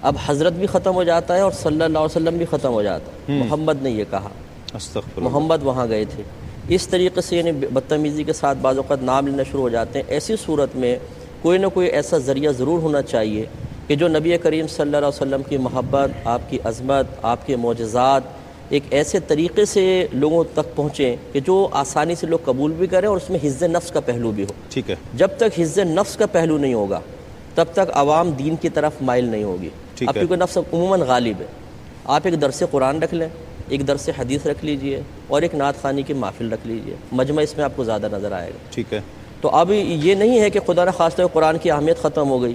S3: اب حضرت بھی ختم ہو جاتا ہے اور صلی اللہ علیہ وسلم بھی ختم ہو جاتا ہے. محمد نے یہ کہا،
S2: استغفر.
S3: محمد وہاں گئے تھے. اس طریقے سے یعنی بدتمیزی کے ساتھ بعض اوقات نام لینا شروع ہو جاتے ہیں. ایسی صورت میں کوئی نہ کوئی ایسا ذریعہ ضرور ہونا چاہیے کہ جو نبی کریم صلی اللہ علیہ وسلم کی محبت، آپ کی عظمت، آپ کے معجزات ایک ایسے طریقے سے لوگوں تک پہنچیں کہ جو آسانی سے لوگ قبول بھی کریں اور اس میں حفظ نفس کا پہلو بھی ہو.
S2: ٹھیک ہے.
S3: جب تک حفظ نفس کا پہلو نہیں ہوگا تب تک عوام دین کی طرف مائل نہیں ہوگی. اب کیونکہ نفس عموماً غالب ہے. آپ ایک درس قرآن رکھ لیں، ایک درس حدیث رکھ لیجئے اور ایک نعت خوانی کی محفل رکھ لیجئے، مجمع اس میں آپ کو زیادہ نظر آئے گا.
S2: ٹھیک ہے.
S3: تو اب یہ نہیں ہے کہ خدا نہ خواستہ قرآن کی اہمیت ختم ہو گئی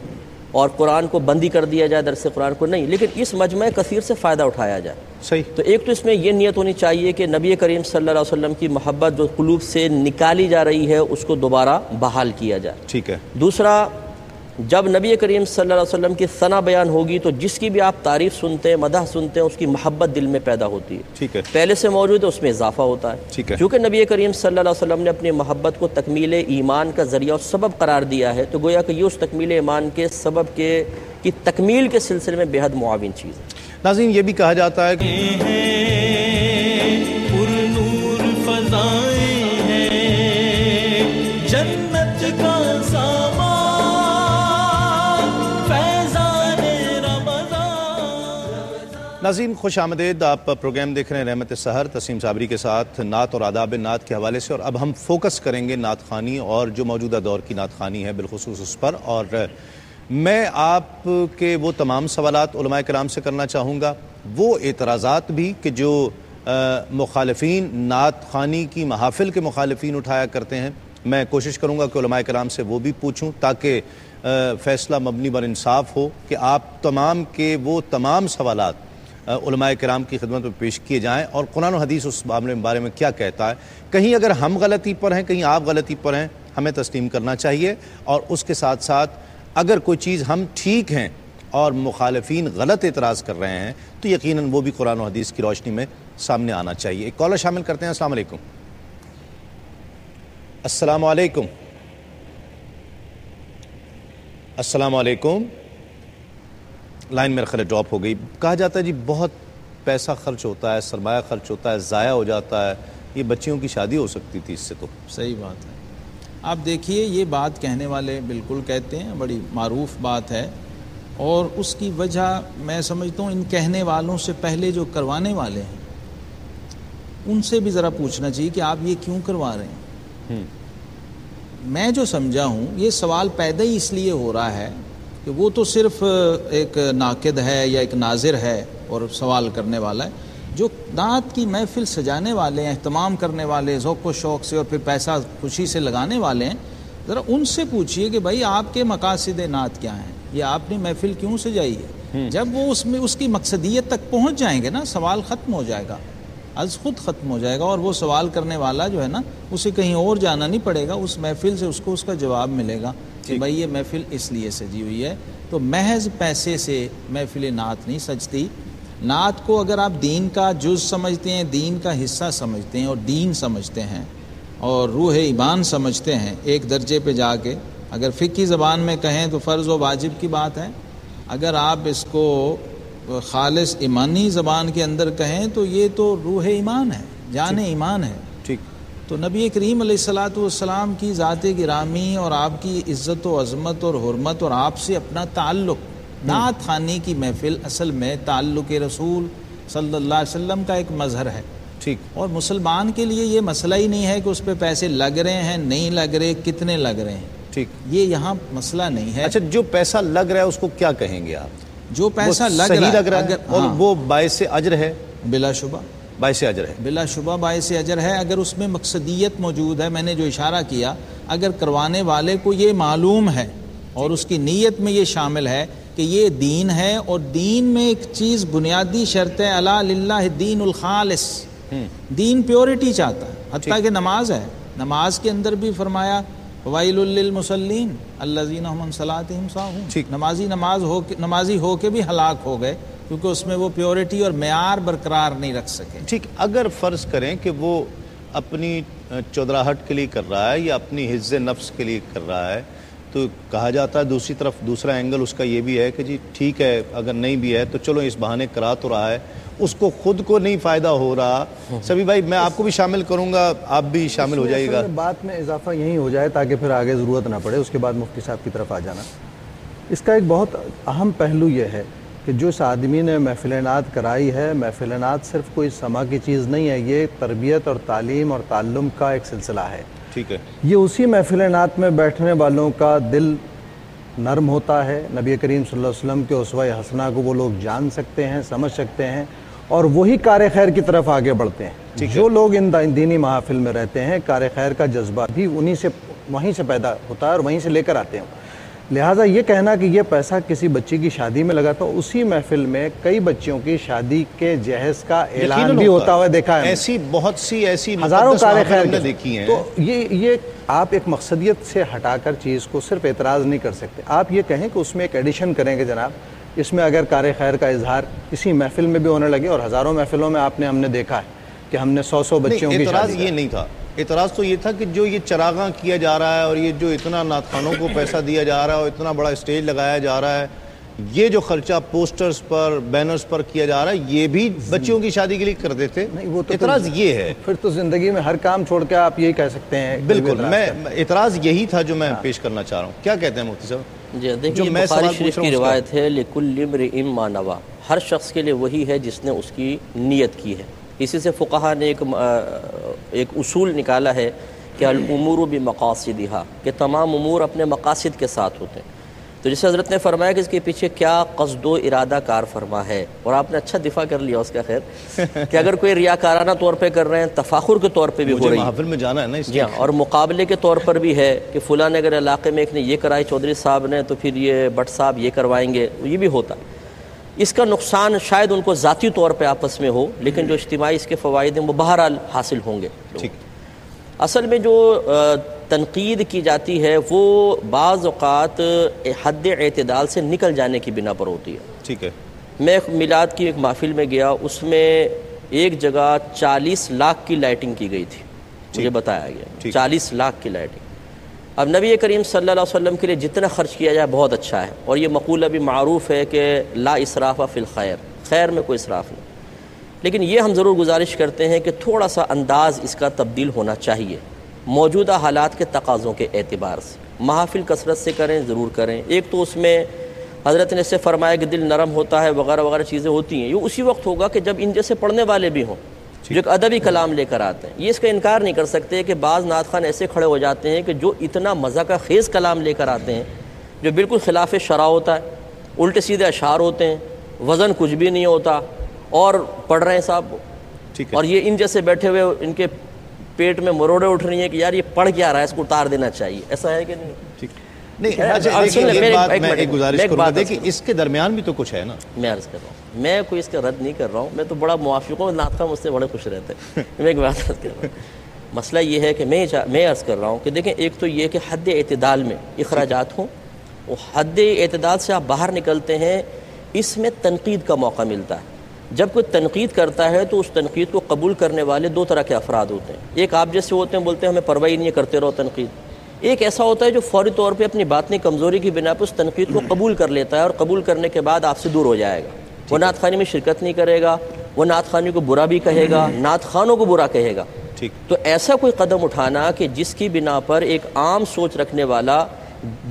S3: اور قرآن کو بندی کر دیا جائے درس قرآن کو، نہیں، لیکن اس مجمع کثیر سے فائدہ اٹھایا جائے.
S2: صحیح.
S3: تو ایک تو اس میں یہ نیت ہونی چاہیے کہ نبی کریم صلی اللہ علیہ وسلم کی محبت جو قلوب سے نکالی جا رہی ہے اس کو دوبارہ بحال کیا جائے.
S2: ٹھیک ہے.
S3: دوسرا، جب نبی کریم صلی اللہ علیہ وسلم کی ثنا بیان ہوگی تو جس کی بھی آپ تعریف سنتے ہیں، مدح سنتے ہیں، اس کی محبت دل میں پیدا ہوتی ہے.
S2: ٹھیک ہے.
S3: پہلے سے موجود ہے، اس میں اضافہ ہوتا ہے.
S2: ٹھیک ہے.
S3: کیونکہ نبی کریم صلی اللہ علیہ وسلم نے اپنی محبت کو تکمیل ایمان کا ذریعہ اور سبب قرار دیا ہے، تو گویا کہ یہ اس تکمیل ایمان کے سبب کی تکمیل کے سلسلے میں بے حد معاون چیز ہے.
S2: ناظرین، یہ بھی کہا جاتا ہے کہ
S7: پرنور فضائیں ہیں، جنت کا سامان، فیضان رمضان.
S2: ناظرین خوش آمدید. آپ پروگرام دیکھ رہے ہیں رحمت سحر تسنیم صابری کے ساتھ نعت اور آداب نعت کے حوالے سے، اور اب ہم فوکس کریں گے نعت خوانی اور جو موجودہ دور کی نعت خوانی ہے بالخصوص اس پر. اور میں آپ کے وہ تمام سوالات علماء کرام سے کرنا چاہوں گا، وہ اعتراضات بھی کہ جو مخالفین نعت خوانی کی محافل کے مخالفین اٹھایا کرتے ہیں، میں کوشش کروں گا کہ علماء کرام سے وہ بھی پوچھوں تاکہ فیصلہ مبنی بر انصاف ہو کہ آپ تمام کے وہ تمام سوالات علماء کرام کی خدمت میں پیش کیے جائیں اور قرآن و حدیث اس بارے میں کیا کہتا ہے. کہیں اگر ہم غلطی پر ہیں، کہیں آپ غلطی پر ہیں، ہمیں تسلیم کرنا چاہیے، اور اس کے ساتھ ساتھ اگر کوئی چیز ہم ٹھیک ہیں اور مخالفین غلط اعتراض کر رہے ہیں تو یقیناً وہ بھی قرآن و حدیث کی روشنی میں سامنے آنا چاہیے. ایک کالر شامل کرتے ہیں. السلام علیکم. السلام علیکم. السلام علیکم. لائن میرے خیال ڈراپ ہو گئی. کہا جاتا ہے جی بہت پیسہ خرچ ہوتا ہے، سرمایہ خرچ ہوتا ہے، ضائع ہو جاتا ہے، یہ بچیوں کی شادی ہو سکتی تھی اس سے. تو
S4: صحیح بات ہے. آپ دیکھیے، یہ بات کہنے والے بالکل کہتے ہیں، بڑی معروف بات ہے، اور اس کی وجہ میں سمجھتا ہوں ان کہنے والوں سے پہلے جو کروانے والے ہیں ان سے بھی ذرا پوچھنا چاہیے کہ آپ یہ کیوں کروا رہے ہیں. میں جو سمجھا ہوں یہ سوال پیدا ہی اس لیے ہو رہا ہے کہ وہ تو صرف ایک ناقد ہے یا ایک ناظر ہے اور سوال کرنے والا ہے. جو نعت کی محفل سجانے والے ہیں، اہتمام کرنے والے، ذوق و شوق سے اور پھر پیسہ خوشی سے لگانے والے ہیں، ذرا ان سے پوچھئے کہ بھائی آپ کے مقاصد نعت کیا ہیں، یہ آپ نے محفل کیوں سجائی ہے. جب وہ اس میں اس کی مقصدیت تک پہنچ جائیں گے نا، سوال ختم ہو جائے گا، از خود ختم ہو جائے گا، اور وہ سوال کرنے والا جو ہے نا اسے کہیں اور جانا نہیں پڑے گا، اس محفل سے اس کو اس کا جواب ملے گا کہ بھائی یہ محفل اس لیے سجی ہوئی ہے. تو محض پیسے سے محفل نعت نہیں سجتی. نعت کو اگر آپ دین کا جز سمجھتے ہیں، دین کا حصہ سمجھتے ہیں اور دین سمجھتے ہیں اور روح ایمان سمجھتے ہیں ایک درجے پہ جا کے، اگر فقہی زبان میں کہیں تو فرض و واجب کی بات ہے، اگر آپ اس کو خالص ایمانی زبان کے اندر کہیں تو یہ تو روح ایمان ہے، جان ایمان ہے.
S2: ٹھیک.
S4: تو نبی کریم علیہ الصلاۃ والسلام کی ذات گرامی اور آپ کی عزت و عظمت اور حرمت اور آپ سے اپنا تعلق، نعت خوانی کی محفل اصل میں تعلق رسول صلی اللہ علیہ وسلم کا ایک مظہر ہے.
S2: ٹھیک.
S4: اور مسلمان کے لیے یہ مسئلہ ہی نہیں ہے کہ اس پہ پیسے لگ رہے ہیں، نہیں لگ رہے، کتنے لگ رہے ہیں.
S2: ٹھیک.
S4: یہ یہاں مسئلہ نہیں ہے.
S2: اچھا، جو پیسہ لگ رہا ہے اس کو کیا کہیں گے آپ؟
S4: جو پیسہ لگ
S2: رہا ہے اور وہ باعث اجر ہے.
S4: بلا شبہ
S2: باعث اجر ہے،
S4: بلا شبہ باعث اجر ہے، اگر اس میں مقصدیت موجود ہے. میں نے جو اشارہ کیا، اگر کروانے والے کو یہ معلوم ہے اور اس کی نیت میں یہ شامل ہے کہ یہ دین ہے، اور دین میں ایک چیز بنیادی شرط ہے، الا للہ الدین الخالص، دین پیورٹی چاہتا ہے. حتیٰ کہ نماز ہے، نماز کے اندر بھی فرمایا وَوَيْلٌ لِّلْمُصَلِّينَ الَّذِينَ هُمْ عَنْ صَلَاتِهِمْ سَاهُونَ نمازی ہو کے بھی ہلاک ہو گئے کیونکہ اس میں وہ پیورٹی اور معیار برقرار نہیں رکھ سکے.
S2: ٹھیک، اگر فرض کریں کہ وہ اپنی چودراہٹ کے لیے کر رہا ہے یا اپنی حفظ نفس کے لیے کر رہا ہے تو کہا جاتا ہے دوسری طرف دوسرا اینگل اس کا یہ بھی ہے کہ جی ٹھیک ہے اگر نہیں بھی ہے تو چلو اس بہانے کرا تو رہا ہے، اس کو خود کو نہیں فائدہ ہو رہا. سبھی بھائی میں آپ کو بھی شامل کروں گا، آپ بھی شامل ہو جائے گا.
S8: بات میں اضافہ یہی ہو جائے تاکہ پھر آگے ضرورت نہ پڑے، اس کے بعد مفتی صاحب کی طرف آ جانا. اس کا ایک بہت اہم پہلو یہ ہے کہ جو اس آدمی نے محفل نعت کرائی ہے، محفل نعت صرف کوئی سما کی چیز نہیں ہے، یہ تربیت اور تعلیم اور تعلم کا ایک سلسلہ ہے.
S2: ٹھیک ہے،
S8: یہ اسی محفل نعت میں بیٹھنے والوں کا دل نرم ہوتا ہے. نبی کریم صلی اللہ علیہ وسلم کے اسوہ حسنہ کو وہ لوگ جان سکتے ہیں، سمجھ سکتے ہیں اور وہی کار خیر کی طرف آگے بڑھتے ہیں. جو لوگ ان دینی محافل میں رہتے ہیں، کار خیر کا جذبہ بھی وہیں سے پیدا ہوتا ہے اور وہیں سے لے کر آتے ہیں. لہٰذا یہ کہنا کہ یہ پیسہ کسی بچی کی شادی میں لگا، تو اسی محفل میں کئی بچیوں کی شادی کے جہیز کا اعلان بھی ہوتا ہوا دیکھا ہے.
S2: ایسی بہت سی ایسی
S8: ہزاروں کار خیر
S2: نے دیکھی ہیں.
S8: تو یہ آپ ایک مقصدیت سے ہٹا کر چیز کو صرف اعتراض نہیں کر سکتے. آپ یہ کہیں کہ اس میں ایک ایڈیشن کریں کہ جناب اس میں اگر کار خیر کا اظہار اسی محفل میں بھی ہونے لگے، اور ہزاروں محفلوں میں ہم نے دیکھا ہے کہ ہم نے 100 بچیوں کی
S2: اعتراض
S8: شادی
S2: یہ نہیں تھا. اعتراض تو یہ تھا کہ جو یہ چراغاں کیا جا رہا ہے اور یہ جو اتنا نعت خوانوں کو پیسہ دیا جا رہا ہے اور اتنا بڑا اسٹیج لگایا جا رہا ہے، یہ جو خرچہ پوسٹرز پر بینرز پر کیا جا رہا ہے یہ بھی بچیوں کی شادی کے لیے کرتے تھے. اعتراض یہ ہے.
S8: پھر تو زندگی میں ہر کام چھوڑ کے آپ یہی کہہ سکتے ہیں.
S2: بالکل، میں اعتراض یہی تھا جو میں پیش کرنا چاہ رہا ہوں. کیا کہتے ہیں مفتی صاحب؟
S3: جی دیکھیے، بخاری شریف کی روایت ہے لِكُلِّ امْرِئٍ مَا نَوَىٰ، ہر شخص کے لیے وہی ہے جس نے اس کی نیت کی ہے. اسی سے فقہا نے ایک اصول نکالا ہے کہ الامور بمقاصدها، کہ تمام امور اپنے مقاصد کے ساتھ ہوتے ہیں. تو جیسے حضرت نے فرمایا کہ اس کے پیچھے کیا قصد و ارادہ کار فرما ہے، اور آپ نے اچھا دفاع کر لیا اس کا. خیر کہ اگر کوئی ریاکارانہ طور پہ کر رہے ہیں، تفاخر کے طور پہ بھی ہو رہی ہے،
S2: محفل میں جانا ہے نا،
S3: جی ہاں، اور مقابلے کے طور پر بھی ہے کہ فلاں نے اگر علاقے میں ایک نے یہ کرائی چودھری صاحب نے تو پھر یہ بٹ صاحب یہ کروائیں گے، یہ بھی ہوتا. اس کا نقصان شاید ان کو ذاتی طور پہ آپس میں ہو، لیکن جو اجتماعی اس کے فوائد ہیں وہ بہرحال حاصل ہوں گے.
S2: ٹھیک.
S3: اصل میں جو تنقید کی جاتی ہے وہ بعض اوقات حد اعتدال سے نکل جانے کی بنا پر ہوتی ہے.
S2: ٹھیک ہے.
S3: میں میلاد کی ایک محفل میں گیا، اس میں ایک جگہ 40 لاکھ کی لائٹنگ کی گئی تھی، مجھے بتایا گیا 40 لاکھ کی لائٹنگ. اب نبی کریم صلی اللہ علیہ وسلم کے لیے جتنا خرچ کیا جائے بہت اچھا ہے، اور یہ مقولہ بھی معروف ہے کہ لا اسراف فی الخیر، خیر میں کوئی اسراف نہیں. لیکن یہ ہم ضرور گزارش کرتے ہیں کہ تھوڑا سا انداز اس کا تبدیل ہونا چاہیے موجودہ حالات کے تقاضوں کے اعتبار سے. محافل کثرت سے کریں، ضرور کریں. ایک تو اس میں حضرت نے اس سے فرمایا کہ دل نرم ہوتا ہے وغیرہ وغیرہ چیزیں ہوتی ہیں. یہ اسی وقت ہوگا کہ جب ان جیسے پڑھنے والے بھی ہوں جو ایک ادبی کلام لے کر آتے ہیں. یہ اس کا انکار نہیں کر سکتے کہ بعض نعت خوان ایسے کھڑے ہو جاتے ہیں کہ جو اتنا مزہ کا خیز کلام لے کر آتے ہیں جو بالکل خلاف شرع ہوتا ہے، الٹے سیدھے اشعار ہوتے ہیں، وزن کچھ بھی نہیں ہوتا، اور پڑھ رہے ہیں صاحب. اور یہ ان جیسے بیٹھے ہوئے ان کے پیٹ میں مروڑے اٹھ رہی ہیں کہ یار یہ پڑھ کیا رہا ہے، اس کو اتار دینا چاہیے. ایسا ہے کہ نہیں؟
S2: ٹھیک. نہیں، ایک گزارش کروں، دیکھیں اس کے درمیان بھی تو کچھ ہے نا.
S3: میں عرض کر رہا ہوں، میں کوئی اس کا رد نہیں کر رہا ہوں، میں تو بڑا موافق ہوں، نعت خواہ مجھ سے بڑے خوش رہتے ہیں. میں ایک بات عرض کر رہا ہوں، مسئلہ یہ ہے کہ میں عرض کر رہا ہوں کہ دیکھیں ایک تو یہ کہ حد اعتدال میں اخراجات ہوں، وہ حد اعتدال سے آپ باہر نکلتے ہیں، اس میں تنقید کا موقع ملتا ہے. جب کوئی تنقید کرتا ہے تو اس تنقید کو قبول کرنے والے دو طرح کے افراد ہوتے ہیں. ایک آپ جیسے ہوتے ہیں، بولتے ہیں ہمیں پرواہ نہیں کرتے رہو تنقید. ایک ایسا ہوتا ہے جو فوری طور پہ اپنی باطنی کمزوری کی بنا پر اس تنقید کو قبول کر لیتا ہے، اور قبول کرنے کے بعد آپ سے دور ہو جائے گا. وہ نعت خوانی میں شرکت نہیں کرے گا، وہ نعت خوانی کو برا بھی کہے گا، نعت خوانوں کو برا کہے گا. تو ایسا کوئی قدم اٹھانا کہ جس کی بنا پر ایک عام سوچ رکھنے والا،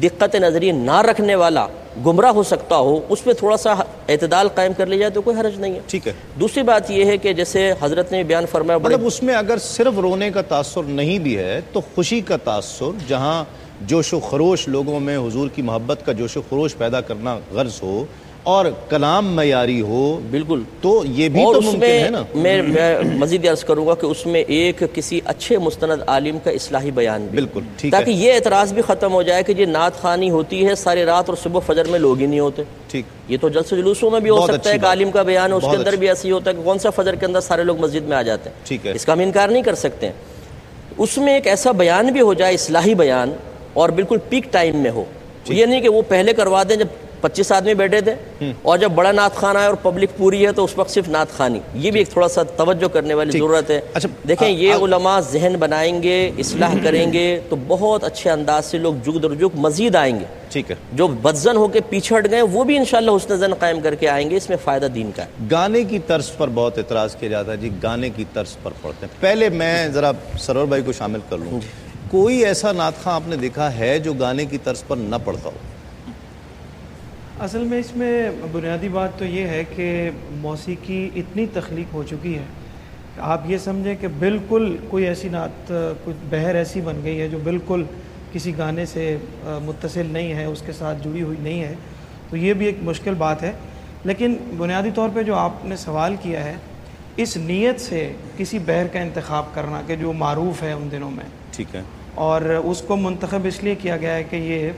S3: دقت نظری نہ رکھنے والا گمراہ ہو سکتا ہو، اس پہ تھوڑا سا اعتدال قائم کر لیا جائے تو کوئی حرج نہیں ہے.
S2: ٹھیک ہے.
S3: دوسری بات یہ ہے کہ جیسے حضرت نے بیان فرمایا،
S2: مطلب اس میں اگر صرف رونے کا تاثر نہیں بھی ہے تو خوشی کا تاثر، جہاں جوش و خروش لوگوں میں حضور کی محبت کا جوش و خروش پیدا کرنا غرض ہو اور کلام معیاری ہو،
S3: بالکل،
S2: تو یہ بھی تو ممکن ہے نا.
S3: میں مزید عرض کروں گا کہ اس میں ایک کسی اچھے مستند عالم کا اصلاحی بیان بھی،
S2: بالکل ٹھیک ہے،
S3: تاکہ یہ اعتراض بھی ختم ہو جائے کہ یہ نعت خوانی ہوتی ہے ساری رات اور صبح فجر میں لوگ ہی نہیں ہوتے.
S2: ٹھیک.
S3: یہ تو جلسے جلوسوں میں بھی ہو سکتا ہے کہ عالم کا بیان ہے، اس کے اندر بھی ایسی ہوتا ہے کہ کون سا فجر کے اندر سارے لوگ مسجد میں آ جاتے ہیں.
S2: ٹھیک ہے.
S3: اس کا ہم انکار نہیں کر سکتے ہیں. اس میں ایک ایسا بیان بھی ہو جائے، اصلاحی بیان، اور بالکل پیک ٹائم میں ہو. یہ نہیں کہ وہ پہلے کروا دیں جب 25 آدمی بیٹھے تھے اور جب بڑا نعت خان آئے اور پبلک پوری ہے تو اس وقت صرف نعت خانی. یہ بھی ایک تھوڑا سا توجہ کرنے والی ضرورت ہے. دیکھیں یہ علماء ذہن بنائیں گے, اصلاح کریں گے تو بہت اچھے انداز سے لوگ جگ در جگ مزید آئیں گے.
S2: ٹھیک ہے,
S3: جو بدزن ہو کے پیچھے ہٹ گئے وہ بھی انشاءاللہ حسن زن قائم کر کے آئیں گے. اس میں فائدہ دین کا ہے.
S2: گانے کی طرز پر بہت اعتراض کیا جاتا ہے جی, گانے کی طرز پر پڑھتے ہیں. پہلے میں ذرا سرور بھائی کو شامل کر لوں. کوئی ایسا نعت خواں آپ نے دیکھا ہے جو گانے کی طرز پر نہ پڑھتا ہو؟
S9: اصل میں اس میں بنیادی بات تو یہ ہے کہ موسیقی اتنی تخلیق ہو چکی ہے, آپ یہ سمجھیں کہ بالکل کوئی ایسی نعت, کوئی بہر ایسی بن گئی ہے جو بالکل کسی گانے سے متصل نہیں ہے, اس کے ساتھ جڑی ہوئی نہیں ہے. تو یہ بھی ایک مشکل بات ہے. لیکن بنیادی طور پہ جو آپ نے سوال کیا ہے, اس نیت سے کسی بہر کا انتخاب کرنا کہ جو معروف ہے ان دنوں میں,
S2: ٹھیک ہے, اور
S9: اس کو منتخب اس لیے کیا گیا ہے کہ یہ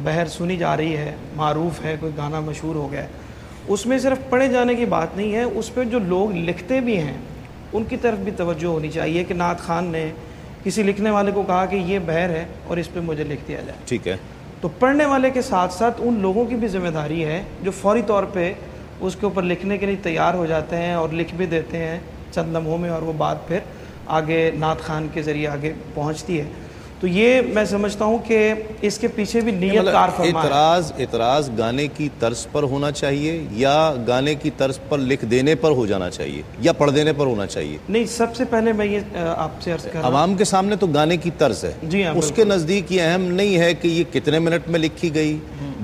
S9: بہر سنی جا رہی ہے, معروف ہے, کوئی گانا مشہور ہو گیا ہے, اس میں صرف پڑھے جانے کی بات نہیں ہے, اس پہ جو لوگ لکھتے بھی ہیں ان کی طرف بھی توجہ ہونی چاہیے کہ نعت خان نے کسی لکھنے والے کو کہا کہ یہ بہر ہے اور اس پہ مجھے لکھ دیا جائے.
S2: ٹھیک ہے,
S9: تو پڑھنے والے کے ساتھ ساتھ ان لوگوں کی بھی ذمہ داری ہے جو فوری طور پہ اس کے اوپر لکھنے کے لیے تیار ہو جاتے ہیں اور لکھ بھی دیتے ہیں چند لمحوں میں, اور وہ بات پھر آگے نعت خان کے ذریعے آگے پہنچتی ہے. تو یہ میں سمجھتا ہوں کہ اس کے پیچھے بھی نیت کار فرما ہے.
S2: اعتراض گانے کی طرز پر ہونا چاہیے یا گانے کی طرز پر لکھ دینے پر ہو جانا چاہیے یا پڑھ دینے پر ہونا چاہیے؟
S9: نہیں, سب سے پہلے میں یہ آپ سے عرض کر رہا ہوں,
S2: عوام کے سامنے تو گانے کی طرز ہے,
S9: جی ہاں,
S2: اس کے نزدیک یہ اہم نہیں ہے کہ یہ کتنے منٹ میں لکھی گئی,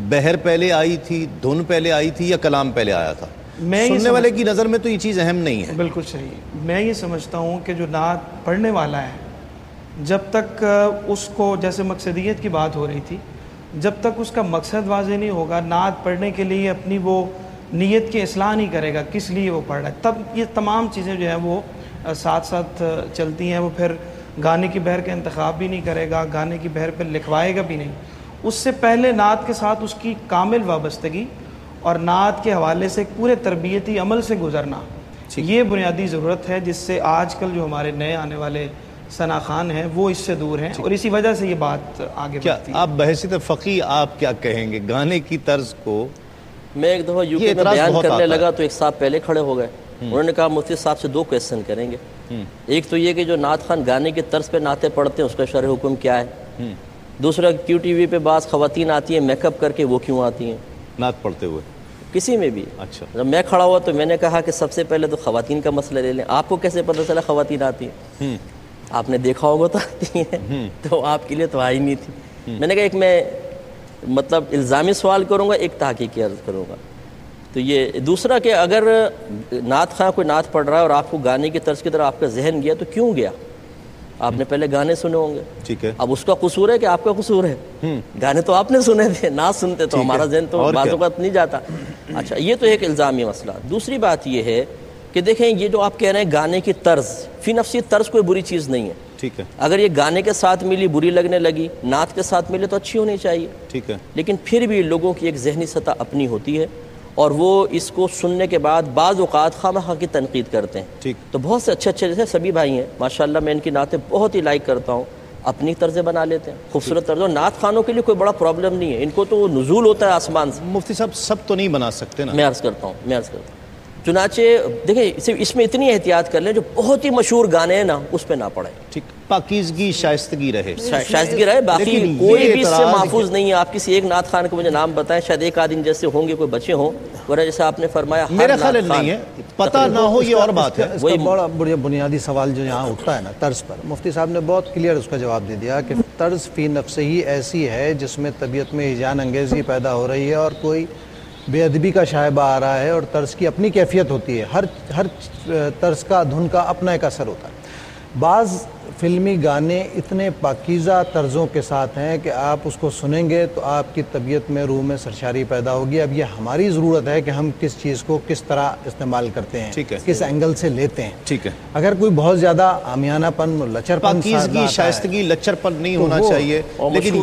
S2: بہر پہلے آئی تھی, دھن پہلے آئی تھی یا کلام پہلے آیا تھا. سننے والے کی نظر میں تو یہ چیز اہم نہیں ہے.
S9: بالکل صحیح. میں یہ سمجھتا ہوں کہ جو نعت پڑھنے والا ہے, جب تک اس کو, جیسے مقصدیت کی بات ہو رہی تھی, جب تک اس کا مقصد واضح نہیں ہوگا, نعت پڑھنے کے لیے اپنی وہ نیت کی اصلاح نہیں کرے گا کس لیے وہ پڑھ رہا ہے, تب یہ تمام چیزیں جو ہیں وہ ساتھ ساتھ چلتی ہیں. وہ پھر گانے کی بہر کا انتخاب بھی نہیں کرے گا, گانے کی بہر پہ لکھوائے گا بھی نہیں. اس سے پہلے نعت کے ساتھ اس کی کامل وابستگی اور نعت کے حوالے سے ایک پورے تربیتی عمل سے گزرنا, یہ بنیادی ضرورت ہے, جس سے آج کل جو ہمارے نئے آنے والے ثنا خان ہیں وہ اس سے دور ہیں, اور اسی وجہ سے یہ بات آگے بڑھتی ہے.
S2: آپ بحیثیت فقیہ آپ کیا کہیں گے گانے کی طرز کو؟
S3: میں ایک دفعہ یو کے میں بیان کرنے لگا تو ایک صاحب پہلے کھڑے ہو گئے, انہوں نے کہا مفتی صاحب سے 2 کویسچن کریں گے. ایک تو یہ کہ جو نعت خان گانے کی طرز پہ نعتیں پڑھتے ہیں اس کا شرع حکم کیا ہے. دوسرا, کیو ٹی وی پہ بعض خواتین آتی ہیں میک اپ کر کے, وہ کیوں آتی ہیں
S2: نعت پڑھتے ہوئے
S3: کسی میں بھی؟
S2: اچھا,
S3: جب میں کھڑا ہوا تو میں نے کہا کہ سب سے پہلے تو خواتین کا مسئلہ لے لیں. آپ کو کیسے پتہ چلا خواتین آتی ہیں؟ آپ نے دیکھا ہوگا تو آتی ہیں, تو آپ کے لیے تو آئی نہیں تھی. میں نے کہا ایک میں مطلب الزامی سوال کروں گا, ایک تحقیقی عرض کروں گا. تو یہ دوسرا کہ اگر نعت خواں کوئی نعت پڑھ رہا ہے اور آپ کو گانے کی طرز کی طرح آپ کا ذہن گیا تو کیوں گیا؟ آپ نے پہلے گانے سنے ہوں گے,
S2: ٹھیک ہے,
S3: اب اس کا قصور ہے کہ آپ کا قصور ہے؟ گانے تو آپ نے سنے تھے, نعت سنتے تو ہمارا ذہن تو بعض اوقات نہیں جاتا. اچھا, یہ تو ایک الزامی مسئلہ. دوسری بات یہ ہے کہ دیکھیں یہ جو آپ کہہ رہے ہیں گانے کی طرز, فی نفسی طرز کوئی بری چیز نہیں ہے.
S2: ٹھیک ہے,
S3: اگر یہ گانے کے ساتھ ملی بری لگنے لگی, نعت کے ساتھ ملے تو اچھی ہونی چاہیے.
S2: ٹھیک ہے,
S3: لیکن پھر بھی لوگوں کی ایک ذہنی سطح اپنی ہوتی ہے اور وہ اس کو سننے کے بعد بعض اوقات خواہ مخواہ کی تنقید کرتے ہیں.
S2: ٹھیک,
S3: تو بہت سے اچھے جیسے سبھی بھائی ہیں ماشاءاللہ, میں ان کی نعتیں بہت ہی لائک کرتا ہوں, اپنی طرزیں بنا لیتے ہیں, خوبصورت طرز. اور نعت خانوں کے لیے کوئی بڑا پرابلم نہیں ہے, ان کو تو نزول ہوتا ہے آسمان سے.
S2: مفتی صاحب سب تو نہیں بنا سکتے نا.
S3: میں عرض کرتا ہوں. چنانچہ دیکھیں اس میں اتنی احتیاط کر لیں جو بہت ہی مشہور گانے ہیں نا اس پہ نہ پڑھیں.
S2: ٹھیک, پاکیزگی شائستگی رہے,
S3: شائستگی رہے, باقی کوئی بھی اس سے محفوظ نہیں ہے. آپ کسی ایک نعت خان کو مجھے نام بتائیں, شاید ایک آدمی جیسے ہوں گے, کوئی بچے ہوں, ورنہ جیسے آپ نے فرمایا
S2: میرا خیال نہیں ہے, پتہ نہ ہو یہ اور بات ہے.
S8: وہی بڑا بنیادی سوال جو یہاں اٹھتا ہے نا طرز پر, مفتی صاحب نے بہت کلیئر اس کا جواب دے دیا کہ طرز فی نفسہ ہی ایسی ہے جس میں طبیعت میں ہیجان انگیزی پیدا ہو رہی ہے اور کوئی بے ادبی کا شائبہ آ رہا ہے, اور طرز کی اپنی کیفیت ہوتی ہے. ہر طرز کا دھن کا اپنا ایک اثر ہوتا ہے. بعض فلمی گانے اتنے پاکیزہ طرزوں کے ساتھ ہیں کہ آپ اس کو سنیں گے تو آپ کی طبیعت میں روح میں سرشاری پیدا ہوگی. اب یہ ہماری ضرورت ہے کہ ہم کس چیز کو کس طرح استعمال کرتے ہیں, کس اینگل سے لیتے ہیں.
S2: ٹھیک ہے,
S8: اگر کوئی بہت زیادہ عامیانہ پن, لچر پن,
S2: پاکیزگی شائستگی لچر پن نہیں ہونا چاہیے. لیکن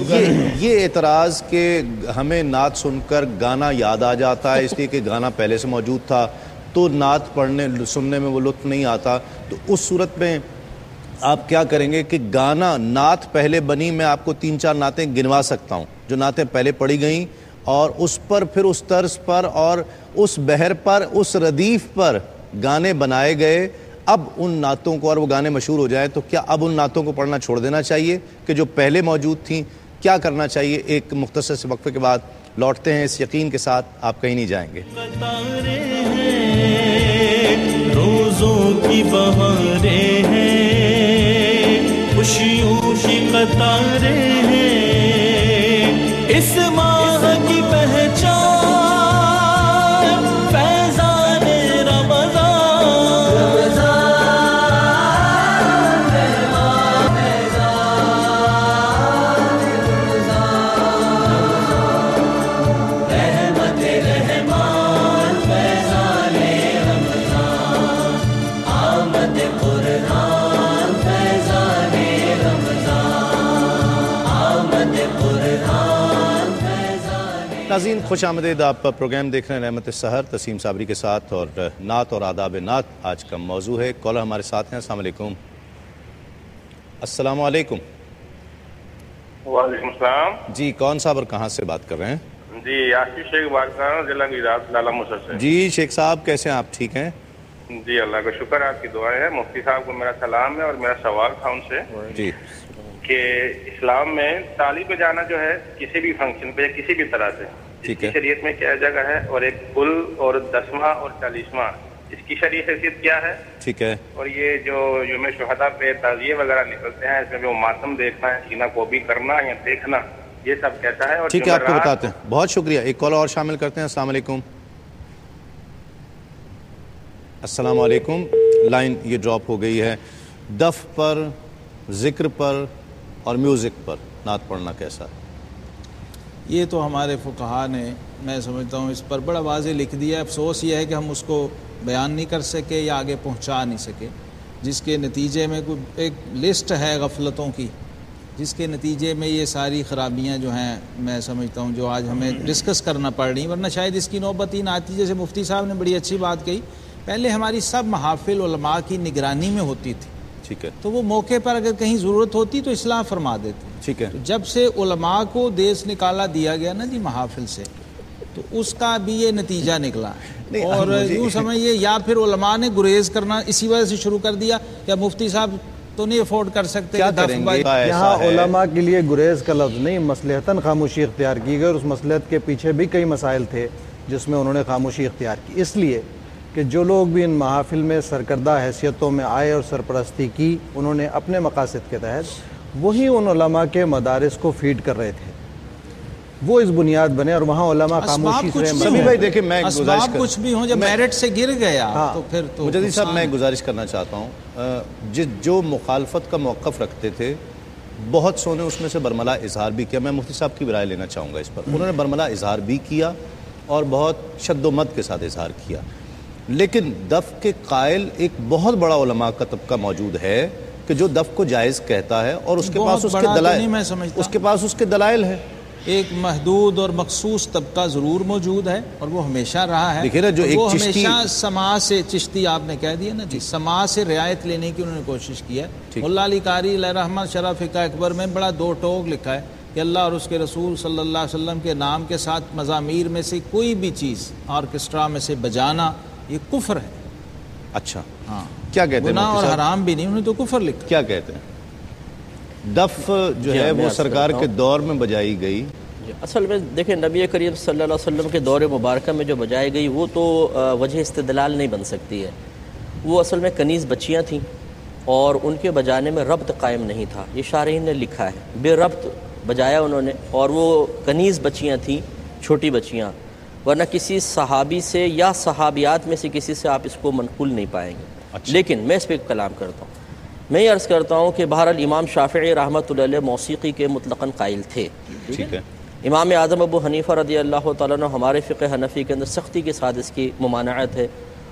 S2: یہ اعتراض کہ ہمیں نعت سن کر گانا یاد آ جاتا ہے اس لیے کہ گانا پہلے سے موجود تھا تو نعت پڑھنے سننے میں وہ لطف نہیں آتا, تو اس صورت میں آپ کیا کریں گے کہ گانا نعت پہلے بنی، میں آپ کو 3-4 نعتیں گنوا سکتا ہوں جو نعتیں پہلے پڑھی گئیں، اور اس پر پھر اس طرز پر اور اس بحر پر اس ردیف پر گانے بنائے گئے. اب ان نعتوں کو، اور وہ گانے مشہور ہو جائیں تو کیا اب ان نعتوں کو پڑھنا چھوڑ دینا چاہیے کہ جو پہلے موجود تھیں؟ کیا کرنا چاہیے؟ ایک مختصر سے وقفے کے بعد لوٹتے ہیں اس یقین کے ساتھ آپ کہیں نہیں جائیں گے.
S7: روزوں کی بہاریں ہیں، خوشیوں کی قطاریں ہیں، اس ماہ کی پہچان فیضان رمضان.
S2: ناظرین خوش آمدید، آپ پروگرام دیکھ رہے ہیں رحمت السحر تسیم صابری کے ساتھ، اور نعت اور آداب نعت آج کا موضوع ہے. کالر ہمارے ساتھ ہیں. السلام علیکم. السلام علیکم.
S10: وعلیکم السلام.
S2: جی کون صاحب اور کہاں سے بات کر رہے ہیں؟
S10: جی آصف شیخ بات کر رہا ہوں، ضلع گجرات لالہ مسر سے.
S2: جی شیخ صاحب کیسے ہیں آپ؟ ٹھیک ہیں
S10: جی اللہ کا شکر، آپ کی دعائیں ہیں. مفتی صاحب کو میرا سلام ہے، اور میرا سوال تھا ان سے
S2: جی
S10: کہ اسلام میں تالی پہ جانا جو ہے کسی بھی فنکشن پہ یا کسی بھی طرح سے، اس کی شریعت میں کیا جگہ ہے؟ اور ایک کل اور 10واں اور 40واں اس کی شرعی حیثیت کیا ہے؟
S2: ٹھیک ہے.
S10: اور یہ جو یوم شہداء پہ تعزیے وغیرہ نکلتے ہیں، اس میں جو ماتم دیکھنا ہے، سینہ کو بھی کرنا یا دیکھنا، یہ سب کیسا ہے؟ اور
S2: ٹھیک ہے آپ کو بتاتے ہیں. بہت شکریہ. ایک کال اور شامل کرتے ہیں. السلام علیکم. السلام علیکم. لائن یہ ڈراپ ہو گئی ہے. دف پر، ذکر پر اور میوزک پر نعت پڑھنا کیسا؟
S4: یہ تو ہمارے فقہا نے، میں سمجھتا ہوں اس پر بڑا واضح لکھ دیا ہے. افسوس یہ ہے کہ ہم اس کو بیان نہیں کر سکے یا آگے پہنچا نہیں سکے، جس کے نتیجے میں ایک لسٹ ہے غفلتوں کی، جس کے نتیجے میں یہ ساری خرابیاں جو ہیں میں سمجھتا ہوں جو آج ہمیں ڈسکس کرنا پڑ رہی ہیں، ورنہ شاید اس کی نوبت ہی نہ آتی. جیسے مفتی صاحب نے بڑی اچھی بات کہی، پہلے ہماری سب محافل علماء کی نگرانی میں ہوتی تھی.
S2: ٹھیک ہے.
S4: تو وہ موقع پر اگر کہیں ضرورت ہوتی تو اصلاح فرما دیتے.
S2: ٹھیک ہے.
S4: جب سے علماء کو دیس نکالا دیا گیا نا جی محافل سے، تو اس کا بھی یہ نتیجہ نکلا. اور یوں سمجھیے یا پھر علماء نے گریز کرنا اسی وجہ سے شروع کر دیا کہ مفتی صاحب تو نہیں افورڈ کر سکتے.
S8: یہاں علماء کے لیے گریز کا لفظ نہیں، مصلحتاً خاموشی اختیار کی گئی، اور اس مصلحت کے پیچھے بھی کئی مسائل تھے جس میں انہوں نے خاموشی اختیار کی. اس لیے کہ جو لوگ بھی ان محافل میں سرکردہ حیثیتوں میں آئے اور سرپرستی کی، انہوں نے اپنے مقاصد کے تحت وہی ان علماء کے مدارس کو فیڈ کر رہے تھے، وہ اس بنیاد بنے، اور وہاں علماء خاموشی سے
S2: سبھی بھائی دیکھیں میں
S4: اسباب کچھ بھی ہوں، جب میرٹ سے گر گیا تو پھر تو
S2: مجدد صاحب میں گزارش کرنا چاہتا ہوں، جو مخالفت کا موقف رکھتے تھے بہت سو نے اس میں سے برملا اظہار بھی کیا. میں مفتی صاحب کی رائے لینا چاہوں گا اس پر. انہوں نے برملا اظہار بھی کیا اور بہت شد و مد کے ساتھ اظہار کیا، لیکن دف کے قائل ایک بہت بڑا علماء کا طبقہ موجود ہے کہ جو دف کو جائز کہتا ہے، اور اس کے پاس اس کے دلائل ہے.
S4: ایک محدود اور مخصوص طبقہ ضرور موجود ہے، اور وہ ہمیشہ رہا ہے.
S2: دیکھیں نا جو ایک چشتی،
S4: ہمیشہ سماع سے، چشتی آپ نے کہہ دیا نا جی، سماع سے رعایت لینے کی انہوں نے کوشش کی ہے. ملا علی قاری علیہ رحمہ شرح فقہ اکبر میں بڑا 2 ٹوک لکھا ہے کہ اللہ اور اس کے رسول صلی اللہ علیہ وسلم کے نام کے ساتھ مزامیر میں سے کوئی بھی چیز آرکسٹرا میں سے بجانا یہ کفر ہے.
S2: اچھا ہاں کیا کہتے ہیں؟
S4: گناہ اور حرام بھی نہیں، انہوں نے تو کفر لکھا.
S2: کیا کہتے ہیں؟ دف جو ہے وہ سرکار کے دور میں بجائی گئی.
S3: اصل میں دیکھیں نبی کریم صلی اللہ علیہ وسلم کے دور مبارکہ میں جو بجائی گئی وہ تو وجہ استدلال نہیں بن سکتی ہے. وہ اصل میں کنیز بچیاں تھیں اور ان کے بجانے میں ربط قائم نہیں تھا. یہ شارحین نے لکھا ہے، بے ربط بجایا انہوں نے، اور وہ کنیز بچیاں تھیں، چھوٹی بچیاں، ورنہ کسی صحابی سے یا صحابیات میں سے کسی سے آپ اس کو منقول نہیں پائیں گے. لیکن میں اس پہ کلام کرتا ہوں. میں یہ عرض کرتا ہوں کہ بہرحال امام شافعی رحمۃ اللہ علیہ موسیقی کے مطلقاً قائل تھے.
S2: ٹھیک ہے.
S3: امام اعظم ابو حنیفہ رضی اللہ تعالیٰ عنہ ہمارے فقہ حنفی کے اندر سختی کے ساتھ اس کی ممانعت ہے،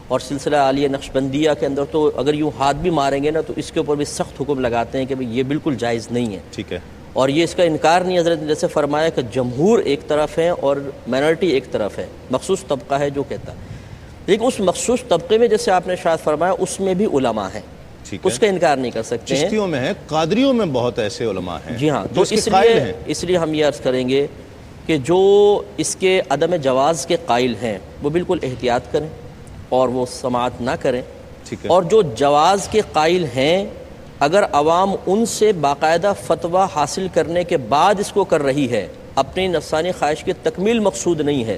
S3: اور سلسلہ عالیہ نقشبندیہ کے اندر تو اگر یوں ہاتھ بھی ماریں گے نا تو اس کے اوپر بھی سخت حکم لگاتے ہیں کہ یہ بالکل جائز نہیں ہے.
S2: ٹھیک ہے.
S3: اور یہ اس کا انکار نہیں. حضرت نے جیسے فرمایا کہ جمہور ایک طرف ہے اور مائنورٹی ایک طرف ہے، مخصوص طبقہ ہے جو کہتا ہے. لیکن اس مخصوص طبقے میں جیسے آپ نے شاید فرمایا اس میں بھی علماء ہیں. اس کا انکار نہیں کر سکتے ہیں.
S2: چشتیوں میں ہے، قادریوں میں بہت ایسے علماء ہیں.
S3: جی ہاں، تو اس لیے ہم یہ عرض کریں گے کہ جو اس کے عدم جواز کے قائل ہیں وہ بالکل احتیاط کریں اور وہ سماعت نہ کریں. اور جو جواز کے قائل ہیں اگر عوام ان سے باقاعدہ فتویٰ حاصل کرنے کے بعد اس کو کر رہی ہے، اپنی نفسانی خواہش کی تکمیل مقصود نہیں ہے،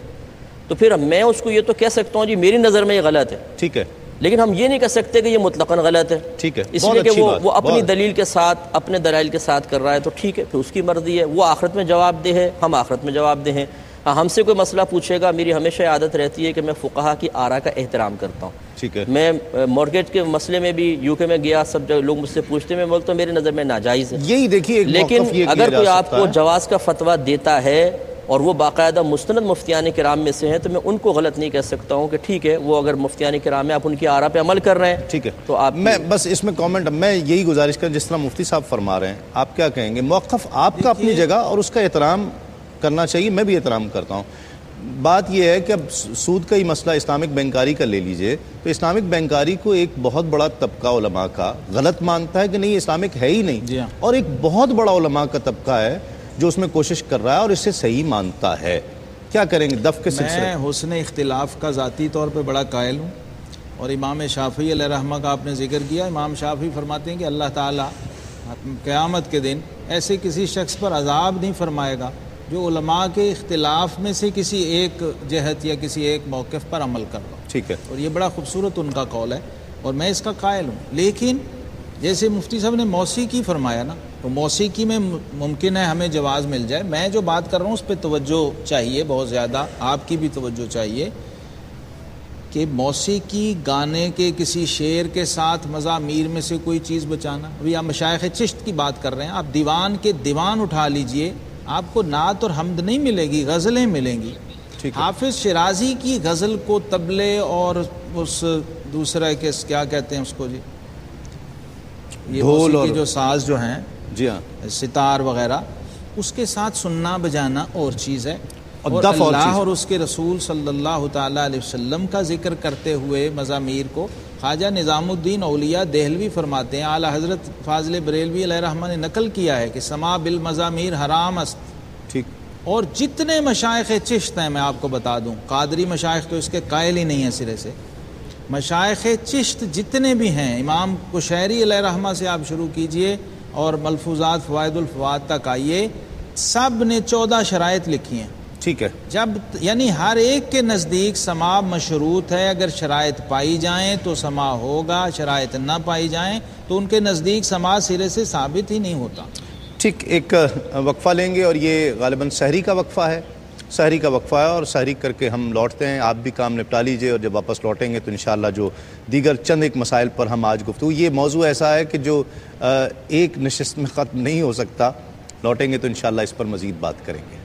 S3: تو پھر میں اس کو یہ تو کہہ سکتا ہوں جی میری نظر میں یہ غلط ہے.
S2: ٹھیک ہے،
S3: لیکن ہم یہ نہیں کہہ سکتے کہ یہ مطلقاً غلط ہے.
S2: ٹھیک ہے،
S3: اس لیے کہ وہ اپنی دلیل کے ساتھ، اپنے دلائل کے ساتھ کر رہا ہے تو ٹھیک ہے، پھر اس کی مرضی ہے. وہ آخرت میں جواب دہ ہے، ہم آخرت میں جواب دہ ہیں. ہم سے کوئی مسئلہ پوچھے گا، میری ہمیشہ عادت رہتی ہے کہ میں فقہا کی آراء کا احترام کرتا ہوں.
S2: ٹھیک ہے،
S3: میں مورگیج کے مسئلے میں بھی یو کے میں گیا، سب جگہ لوگ مجھ سے پوچھتے ہیں، میں بولتا ہوں میری نظر میں ناجائز ہے.
S2: یہی دیکھیے،
S3: لیکن اگر کوئی آپ کو جواز کا فتویٰ دیتا ہے اور وہ باقاعدہ مستند مفتیان کرام میں سے ہیں تو میں ان کو غلط نہیں کہہ سکتا ہوں کہ ٹھیک ہے، وہ اگر مفتیان کرام میں آپ ان کی آراء پہ عمل کر رہے ہیں.
S2: ٹھیک ہے،
S3: تو آپ
S2: میں بس اس میں کامنٹ، میں یہی گزارش کروں جس طرح مفتی صاحب فرما رہے ہیں، آپ کیا کہیں گے؟ موقف آپ کا اپنی جگہ اور اس کا احترام کرنا چاہیے، میں بھی احترام کرتا ہوں. بات یہ ہے کہ اب سود کا ہی مسئلہ اسلامک بینکاری کا لے لیجئے تو اسلامک بینکاری کو ایک بہت بڑا طبقہ علماء کا غلط مانتا ہے کہ نہیں اسلامک ہے ہی نہیں، اور ایک بہت بڑا علماء کا طبقہ ہے جو اس میں کوشش کر رہا ہے اور اسے صحیح مانتا ہے. کیا کریں گے دف کے سلسلے؟
S4: میں حسن اختلاف کا ذاتی طور پہ بڑا قائل ہوں، اور امام شافعی علیہ رحمہ کا آپ نے ذکر کیا. امام شافعی فرماتے ہیں کہ اللہ تعالیٰ قیامت کے دن ایسے کسی شخص پر عذاب نہیں فرمائے گا جو علماء کے اختلاف میں سے کسی ایک جہت یا کسی ایک موقف پر عمل کر رہا.
S2: ٹھیک ہے،
S4: اور یہ بڑا خوبصورت ان کا قول ہے اور میں اس کا قائل ہوں. لیکن جیسے مفتی صاحب نے موسیقی فرمایا نا، تو موسیقی میں ممکن ہے ہمیں جواز مل جائے. میں جو بات کر رہا ہوں اس پہ توجہ چاہیے بہت زیادہ، آپ کی بھی توجہ چاہیے کہ موسیقی گانے کے کسی شعر کے ساتھ مزامیر میں سے کوئی چیز بچانا. ابھی آپ مشائخ چشت کی بات کر رہے ہیں، آپ دیوان کے دیوان اٹھا لیجئے، آپ کو نعت اور حمد نہیں ملے گی، غزلیں ملیں گی. حافظ شیرازی کی غزل کو طبلے اور اس دوسرا کیا کہتے ہیں اس کو جی، یہ موسیقی جو ساز جو ہیں،
S2: جی ہاں،
S4: ستار وغیرہ، اس کے ساتھ سننا بجانا اور چیز ہے. اور
S2: دف
S4: اللہ اور اس کے رسول صلی اللہ تعالیٰ علیہ وسلم کا ذکر کرتے ہوئے مزامیر کو خواجہ نظام الدین اولیاء دہلوی فرماتے ہیں، اعلیٰ حضرت فاضل بریلوی علیہ رحمہ نے نقل کیا ہے کہ سما بالمزامیر حرام است.
S2: ٹھیک.
S4: اور جتنے مشائخ چشت ہیں میں آپ کو بتا دوں، قادری مشائخ تو اس کے قائل ہی نہیں ہیں سرے سے. مشائخ چشت جتنے بھی ہیں، امام قشیری علیہ رحمہ سے آپ شروع کیجئے اور ملفوظات فوائد الفوائد تک آئیے، سب نے 14 شرائط لکھی ہیں.
S2: ٹھیک ہے،
S4: جب یعنی ہر ایک کے نزدیک سماع مشروط ہے، اگر شرائط پائی جائیں تو سماع ہوگا، شرائط نہ پائی جائیں تو ان کے نزدیک سماع سرے سے ثابت ہی نہیں ہوتا.
S2: ٹھیک، ایک وقفہ لیں گے اور یہ غالباً سحری کا وقفہ ہے. سحری کا وقفہ ہے اور سحری کر کے ہم لوٹتے ہیں. آپ بھی کام نپٹا لیجئے اور جب واپس لوٹیں گے تو انشاءاللہ جو دیگر چند ایک مسائل پر ہم آج گفتگو، یہ موضوع ایسا ہے کہ جو ایک نشست میں ختم نہیں ہو سکتا. لوٹیں گے تو انشاءاللہ اس پر مزید بات کریں گے.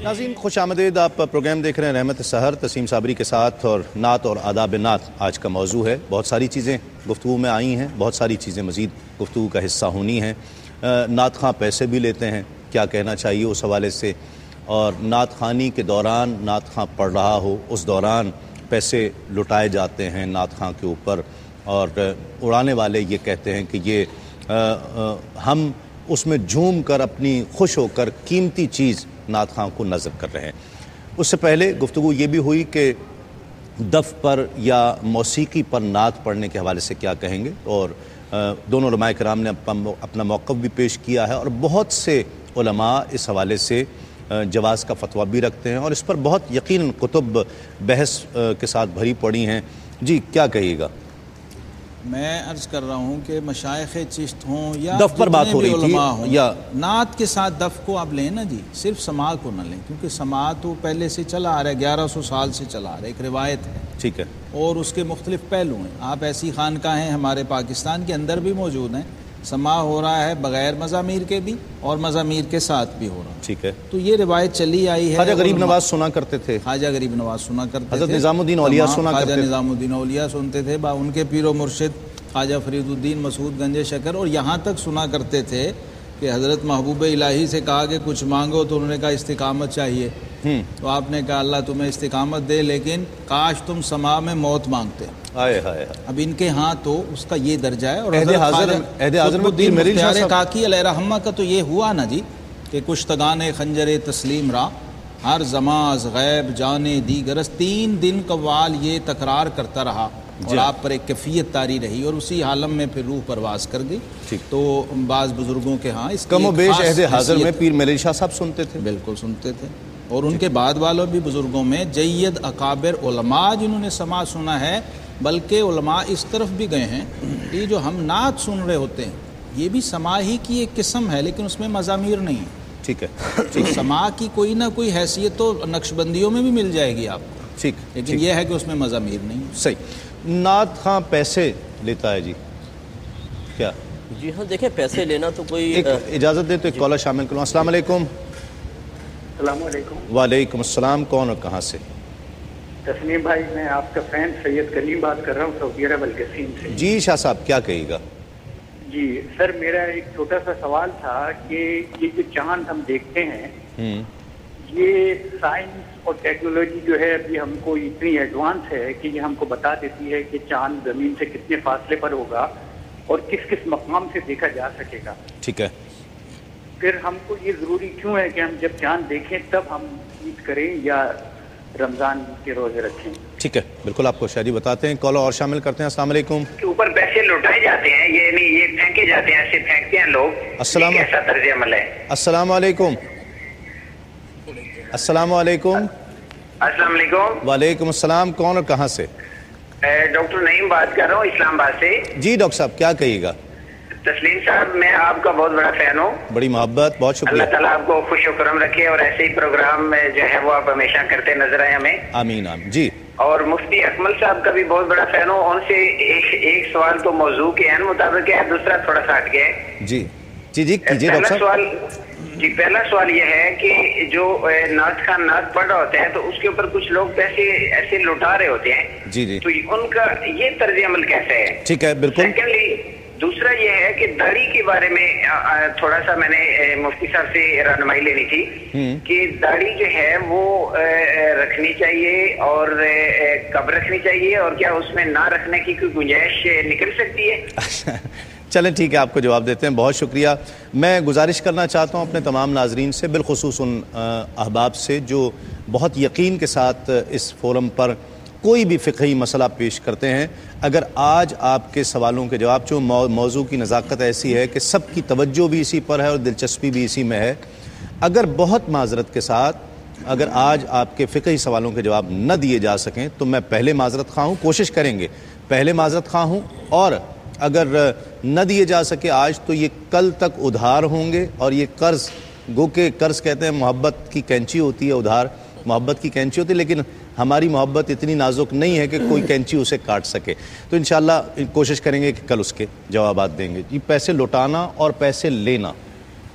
S2: ناظرین خوش آمدید. آپ پروگرام دیکھ رہے ہیں رحمت سحر تسیم صابری کے ساتھ، اور نعت اور آداب نعت آج کا موضوع ہے. بہت ساری چیزیں گفتگو میں آئی ہیں، بہت ساری چیزیں مزید گفتگو کا حصہ ہونی ہیں. نعت خواں پیسے بھی لیتے ہیں، کیا کہنا چاہیے اس حوالے سے، اور نعت خوانی کے دوران نعت خواں پڑھ رہا ہو اس دوران پیسے لٹائے جاتے ہیں نعت خواں کے اوپر، اور اڑانے والے یہ کہتے ہیں کہ یہ ہم اس میں جھوم کر اپنی خوش ہو کر قیمتی چیز نعت خواں کو نظر کر رہے ہیں. اس سے پہلے گفتگو یہ بھی ہوئی کہ دف پر یا موسیقی پر نعت پڑھنے کے حوالے سے کیا کہیں گے، اور دونوں علماء کرام نے اپنا موقف بھی پیش کیا ہے، اور بہت سے علماء اس حوالے سے جواز کا فتویٰ بھی رکھتے ہیں، اور اس پر بہت یقیناً کتب بحث کے ساتھ بھری پڑی ہیں۔ جی کیا کہیے گا؟
S4: میں عرض کر رہا ہوں کہ مشائخ چشت ہوں یا
S2: دف پر بات ہو رہی تھی
S4: یا نعت کے ساتھ دف کو آپ لیں نا جی، صرف سماع کو نہ لیں، کیونکہ سماع تو پہلے سے چلا آ رہا ہے، 1100 سال سے چلا آ رہا ہے، ایک روایت ہے،
S2: ٹھیک ہے،
S4: اور اس کے مختلف پہلو ہیں۔ آپ ایسی خانقاہیں ہمارے پاکستان کے اندر بھی موجود ہیں، سماع ہو رہا ہے بغیر مزامیر کے بھی اور مزامیر کے ساتھ بھی ہو رہا ہے،
S2: ٹھیک ہے،
S4: تو یہ روایت چلی آئی ہے۔
S2: خواجہ غریب نواز سنا کرتے تھے،
S4: خواجہ غریب نواز سنا کرتے تھے،
S2: حضرت نظام الدین اولیاء سنا کرتے تھے،
S4: خواجہ نظام الدین اولیاء سنتے تھے، ان کے پیر و مرشد خواجہ فرید الدین مسعود گنج شکر، اور یہاں تک سنا کرتے تھے کہ حضرت محبوب الہی سے کہا کہ کچھ مانگو تو انہوں نے کہا استقامت چاہیے، تو آپ نے کہا اللہ تمہیں استقامت دے، لیکن کاش تم سما میں موت مانگتے۔ اب ان کے ہاں تو اس کا یہ درجہ ہے، اور قطب الدین مختار کاکی علیہ رحمہ کا تو یہ ہوا نا جی کہ کشتگان خنجر تسلیم را ہر زماز غیب جانے دیگرس، 3 دن قوال یہ تکرار کرتا رہا، اور آپ پر ایک کیفیت طاری رہی، اور اسی عالم میں پھر روح پرواز کر گئی۔ تو بعض بزرگوں کے ہاں اس
S2: کم و بیش عہد حاضر میں پیر میرے شاہ صاحب سنتے تھے،
S4: بالکل سنتے تھے، اور ان کے بعد والوں بھی بزرگوں میں جید اکابر علماء جنہوں نے سماع سنا ہے، بلکہ علماء اس طرف بھی گئے ہیں یہ جو ہم نعت سن رہے ہوتے ہیں یہ بھی سماع ہی کی ایک قسم ہے، لیکن اس میں مزامیر نہیں ہے،
S2: ٹھیک ہے،
S4: سماع کی کوئی نہ کوئی حیثیت تو نقشبندیوں میں بھی مل جائے گی آپ کو،
S2: ٹھیک،
S4: لیکن یہ ہے کہ اس میں مزامیر نہیں ہے۔
S2: صحیح۔ نعت خواں پیسے لیتا ہے جی کیا؟
S3: جی ہاں دیکھیں پیسے لینا تو کوئی
S2: اجازت دے تو ایک کالر شامل کروں۔ السلام علیکم۔
S11: السلام علیکم۔
S2: وعلیکم السلام، کون اور کہاں سے؟
S11: تسنیم بھائی، میں آپ کا فین سید کریم بات کر رہا ہوں سعودی عرب القصیم سے۔
S2: جی شاہ صاحب کیا کہیے گا؟
S11: جی سر، میرا ایک چھوٹا سا سوال تھا کہ یہ جو چاند ہم دیکھتے ہیں یہ سائنس اور ٹیکنالوجی جو ہے ابھی ہم کو اتنی ایڈوانس ہے کہ یہ ہم کو بتا دیتی ہے کہ چاند زمین سے کتنے فاصلے پر ہوگا اور کس کس مقام سے دیکھا جا سکے گا،
S2: ٹھیک ہے،
S11: پھر ہم کو یہ ضروری کیوں ہے کہ ہم جب چاند دیکھیں تب ہم عید کریں یا رمضان کے روزے رکھیں؟
S2: ٹھیک ہے، بالکل آپ کو شاعری بتاتے ہیں، کالر اور شامل کرتے ہیں۔ السلام علیکم۔
S12: کے اوپر پیسے لوٹائے جاتے ہیں، یہ نہیں یہ پھینکے جاتے ہیں، ایسے پھینکتے ہیں لوگ،
S2: السلام
S12: ایسا طرز عمل ہے۔
S2: السلام علیکم۔ السلام علیکم۔
S12: السلام علیکم۔
S2: وعلیکم السلام، کون اور کہاں سے؟
S12: ڈاکٹر نعیم بات کر رہا ہوں اسلام آباد سے۔
S2: جی ڈاکٹر صاحب کیا کہیے گا؟
S12: تسلیم صاحب میں آپ کا بہت بڑا فین ہوں،
S2: بڑی محبت، بہت شکریہ۔
S12: اللہ تعالیٰ آپ کو خوش و کرم رکھے اور ایسے ہی پروگرام جو ہے وہ آپ ہمیشہ کرتے نظر آئے ہمیں،
S2: آمین آمین۔ جی،
S12: اور مفتی اکمل صاحب کا بھی بہت بڑا فین ہوں، ان سے ایک سوال تو موضوع کے عین مطابق ہے، دوسرا تھوڑا سا ہٹ گیا ہے۔
S2: جی جی جی کیجیے ڈاکٹر
S12: صاحب۔ جی پہلا سوال یہ ہے کہ جو نعت خان نعت پڑھ رہا ہوتے ہیں تو اس کے اوپر کچھ لوگ پیسے ایسے لوٹا رہے ہوتے ہیں،
S2: جی جی،
S12: تو ان کا یہ طرز عمل کیسے ہے؟
S2: ٹھیک ہے، بالکل۔
S12: سیکنڈلی دوسرا یہ ہے کہ داڑھی کے بارے میں تھوڑا سا میں نے مفتی صاحب سے رہنمائی لینی تھی کہ داڑھی جو ہے وہ رکھنی چاہیے اور کب رکھنی چاہیے، اور کیا اس میں نہ رکھنے کی کوئی گنجائش نکل سکتی ہے؟
S2: چلیں ٹھیک ہے، آپ کو جواب دیتے ہیں، بہت شکریہ۔ میں گزارش کرنا چاہتا ہوں اپنے تمام ناظرین سے، بالخصوص ان احباب سے جو بہت یقین کے ساتھ اس فورم پر کوئی بھی فقہی مسئلہ پیش کرتے ہیں، اگر آج آپ کے سوالوں کے جواب، چون موضوع کی نزاکت ایسی ہے کہ سب کی توجہ بھی اسی پر ہے اور دلچسپی بھی اسی میں ہے، اگر بہت معذرت کے ساتھ اگر آج آپ کے فقہی سوالوں کے جواب نہ دیے جا سکیں تو میں پہلے معذرت خواہ ہوں، کوشش کریں گے پہلے معذرت خواہ ہوں، اور اگر نہ دیے جا سکے آج تو یہ کل تک ادھار ہوں گے، اور یہ قرض، گو کہ قرض کہتے ہیں محبت کی کینچی ہوتی ہے، ادھار محبت کی کینچی ہوتی ہے، لیکن ہماری محبت اتنی نازک نہیں ہے کہ کوئی کینچی اسے کاٹ سکے، تو انشاءاللہ کوشش کریں گے کہ کل اس کے جوابات دیں گے۔ یہ پیسے لوٹانا اور پیسے لینا،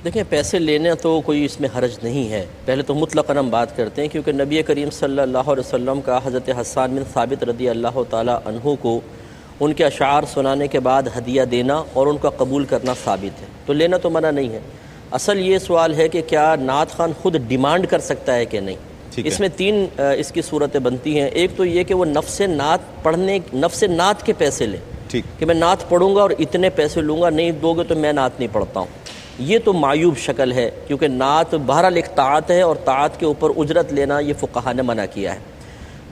S3: دیکھیں پیسے لینا تو کوئی اس میں حرج نہیں ہے، پہلے تو مطلقاً ہم بات کرتے ہیں، کیونکہ نبی کریم صلی اللہ علیہ وسلم کا حضرت حسان بن ثابت رضی اللہ تعالی عنہ کو ان کے اشعار سنانے کے بعد ہدیہ دینا اور ان کا قبول کرنا ثابت ہے، تو لینا تو منع نہیں ہے۔ اصل یہ سوال ہے کہ کیا نعت خان خود ڈیمانڈ کر سکتا ہے کہ نہیں، اس میں 3 اس کی صورتیں بنتی ہیں۔ ایک تو یہ کہ وہ نفس نعت کے پیسے لے، کہ میں نعت پڑھوں گا اور اتنے پیسے لوں گا، نہیں دو گے تو میں نعت نہیں پڑھتا ہوں، یہ تو معیوب شکل ہے، کیونکہ نعت بہرحال ایک طاعت ہے اور طاعت کے اوپر اجرت لینا یہ فقہا نے منع کیا ہے۔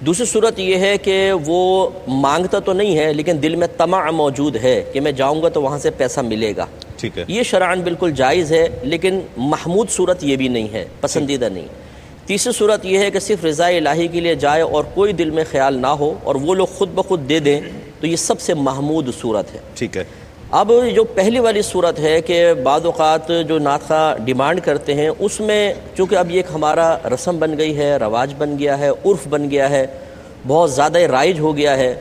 S3: دوسری صورت یہ ہے کہ وہ مانگتا تو نہیں ہے لیکن دل میں طمع موجود ہے کہ میں جاؤں گا تو وہاں سے پیسہ ملے گا،
S2: ٹھیک ہے،
S3: یہ شرعاً بالکل جائز ہے، لیکن محمود صورت یہ بھی نہیں ہے، پسندیدہ نہیں۔ تیسری صورت یہ ہے کہ صرف رضا الہی کے لیے جائے اور کوئی دل میں خیال نہ ہو اور وہ لوگ خود بخود دے دیں، تو یہ سب سے محمود صورت ہے۔
S2: ٹھیک ہے۔
S3: اب جو پہلی والی صورت ہے کہ بعض اوقات جو نعت خواہ ڈیمانڈ کرتے ہیں، اس میں چونکہ اب یہ ایک ہمارا رسم بن گئی ہے، رواج بن گیا ہے، عرف بن گیا ہے، بہت زیادہ رائج ہو گیا ہے،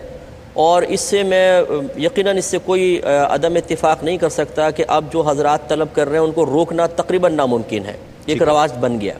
S3: اور اس سے میں یقیناً اس سے کوئی عدم اتفاق نہیں کر سکتا کہ اب جو حضرات طلب کر رہے ہیں ان کو روکنا تقریباً ناممکن ہے، ایک رواج بن گیا۔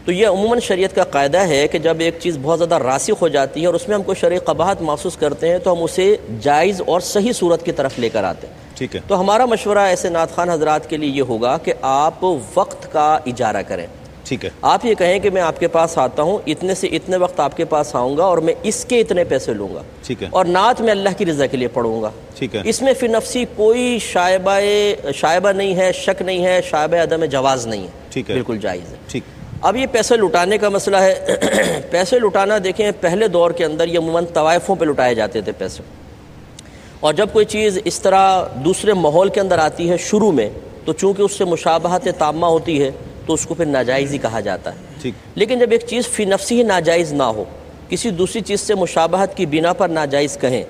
S3: تو یہ عموماً شریعت کا قاعدہ ہے کہ جب ایک چیز بہت زیادہ راسخ ہو جاتی ہے اور اس میں ہم کو شرعی قباحت محسوس کرتے ہیں تو ہم اسے جائز اور صحیح صورت کی طرف لے کر آتے ہیں۔
S2: ٹھیک ہے۔
S3: تو ہمارا مشورہ ایسے نعت خوان حضرات کے لیے یہ ہوگا کہ آپ وقت کا اجارہ کریں۔
S2: ٹھیک ہے۔
S3: آپ یہ کہیں کہ میں آپ کے پاس آتا ہوں، اتنے سے اتنے وقت آپ کے پاس آؤں گا اور میں اس کے اتنے پیسے لوں گا،
S2: ٹھیک ہے،
S3: اور نعت میں اللہ کی رضا کے لیے پڑھوں گا۔
S2: ٹھیک ہے۔
S3: اس میں فی نفسی کوئی شائبہ نہیں ہے، شک نہیں ہے، شائبہ عدم جواز نہیں ہے،
S2: ٹھیک ہے،
S3: بالکل جائز ہے۔
S2: ٹھیک۔
S3: اب یہ پیسے لٹانے کا مسئلہ ہے، پیسے لٹانا دیکھیں پہلے دور کے اندر یہ عموماً طوائفوں پہ لٹائے جاتے تھے پیسے، اور جب کوئی چیز اس طرح دوسرے ماحول کے اندر آتی ہے شروع میں تو چونکہ اس سے مشابہت تامہ ہوتی ہے تو اس کو پھر ناجائز ہی کہا جاتا ہے۔
S2: ٹھیک۔
S3: لیکن جب ایک چیز فی نفسی ہی ناجائز نہ ہو، کسی دوسری چیز سے مشابہت کی بنا پر ناجائز کہیں،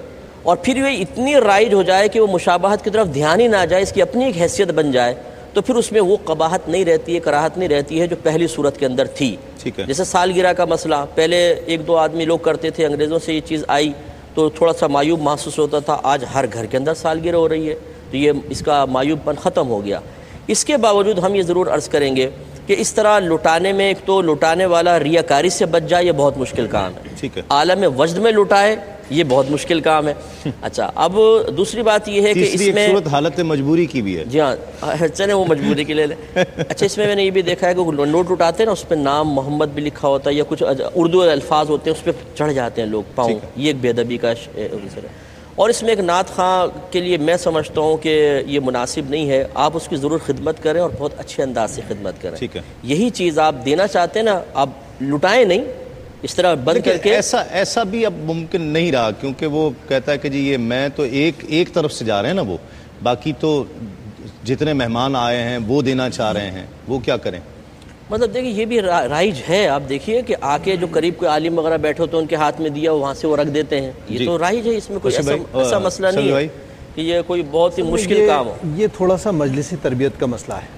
S3: اور پھر یہ اتنی رائج ہو جائے کہ وہ مشابہت کی طرف دھیان ہی ناجائز کی اپنی ایک حیثیت بن جائے، تو پھر اس میں وہ قباحت نہیں رہتی ہے، کراہت نہیں رہتی ہے جو پہلی صورت کے اندر تھی۔
S2: ٹھیک ہے۔
S3: جیسے سالگرہ کا مسئلہ، پہلے ایک دو آدمی لوگ کرتے تھے، انگریزوں سے یہ چیز آئی تو تھوڑا سا معیوب محسوس ہوتا تھا، آج ہر گھر کے اندر سالگرہ ہو رہی ہے تو یہ اس کا معیوب پن ختم ہو گیا۔ اس کے باوجود ہم یہ ضرور عرض کریں گے کہ اس طرح لٹانے میں ایک تو لٹانے والا ریاکاری سے بچ جائے، یہ بہت مشکل کام ہے۔
S2: ٹھیک ہے۔
S3: عالم وجد میں لٹائے، یہ بہت مشکل کام ہے۔ اچھا، اب دوسری بات یہ ہے کہ اس میں
S2: صورت حالت مجبوری کی بھی ہے۔
S3: جی ہاں، چلیں وہ مجبوری کے لے لیں۔ اچھا، اس میں نے یہ بھی دیکھا ہے کہ نوٹ اٹھاتے ہیں نا، اس پہ نام محمد بھی لکھا ہوتا ہے یا کچھ اردو الفاظ ہوتے ہیں، اس پہ چڑھ جاتے ہیں لوگ پاؤں، یہ ایک بے ادبی کا عنصر ہے۔ اور اس میں ایک نعت خواں کے لیے میں سمجھتا ہوں کہ یہ مناسب نہیں ہے، آپ اس کی ضرور خدمت کریں اور بہت اچھے انداز سے خدمت کریں۔
S2: ٹھیک ہے۔
S3: یہی چیز آپ دینا چاہتے ہیں نا، آپ لٹائیں نہیں اس طرح بند کر کے۔
S2: ایسا بھی اب ممکن نہیں رہا، کیونکہ وہ کہتا ہے کہ جی یہ میں تو ایک طرف سے جا رہے ہیں نا، وہ باقی تو جتنے مہمان آئے ہیں وہ دینا چاہ رہے ہیں، وہ کیا کریں؟
S3: مطلب دیکھیں یہ بھی رائج ہے، آپ دیکھیے کہ آ کے جو قریب کوئی عالم وغیرہ بیٹھے ہوتے ہیں ان کے ہاتھ میں دیا، وہاں سے وہ رکھ دیتے ہیں، یہ تو رائج ہے، اس میں کوئی ایسا مسئلہ نہیں ہے کہ یہ کوئی بہت ہی مشکل کام ہو۔
S8: یہ تھوڑا سا مجلسی تربیت کا مسئلہ ہے۔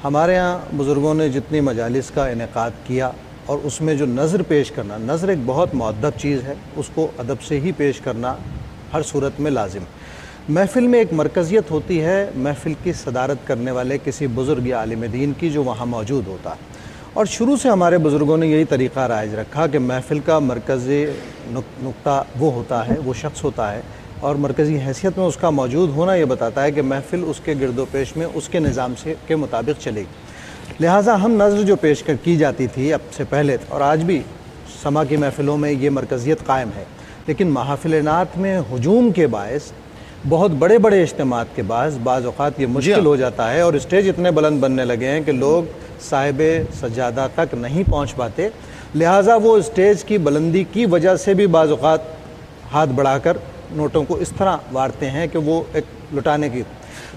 S8: ہمارے ہاں بزرگوں نے جتنی مجالس کا انعقاد کیا اور اس میں جو نظر پیش کرنا، نظر ایک بہت مؤدب چیز ہے، اس کو ادب سے ہی پیش کرنا ہر صورت میں لازم۔ محفل میں ایک مرکزیت ہوتی ہے محفل کی صدارت کرنے والے کسی بزرگ یا عالم دین کی جو وہاں موجود ہوتا ہے، اور شروع سے ہمارے بزرگوں نے یہی طریقہ رائج رکھا کہ محفل کا مرکزی نقطہ وہ ہوتا ہے، وہ شخص ہوتا ہے، اور مرکزی حیثیت میں اس کا موجود ہونا یہ بتاتا ہے کہ محفل اس کے گرد و پیش میں اس کے نظام سے کے مطابق چلے گی۔ لہٰذا ہم نظر جو پیش کی جاتی تھی اب سے پہلے اور آج بھی سما کی محفلوں میں یہ مرکزیت قائم ہے، لیکن محافل نعت میں ہجوم کے باعث، بہت بڑے بڑے اجتماعات کے باعث بعض اوقات یہ مشکل ہو جاتا ہے، اور اسٹیج اتنے بلند بننے لگے ہیں کہ لوگ صاحب سجادہ تک نہیں پہنچ پاتے، لہٰذا وہ اسٹیج کی بلندی کی وجہ سے بھی بعض اوقات ہاتھ بڑھا کر نوٹوں کو اس طرح وارتے ہیں کہ وہ ایک لٹانے کی۔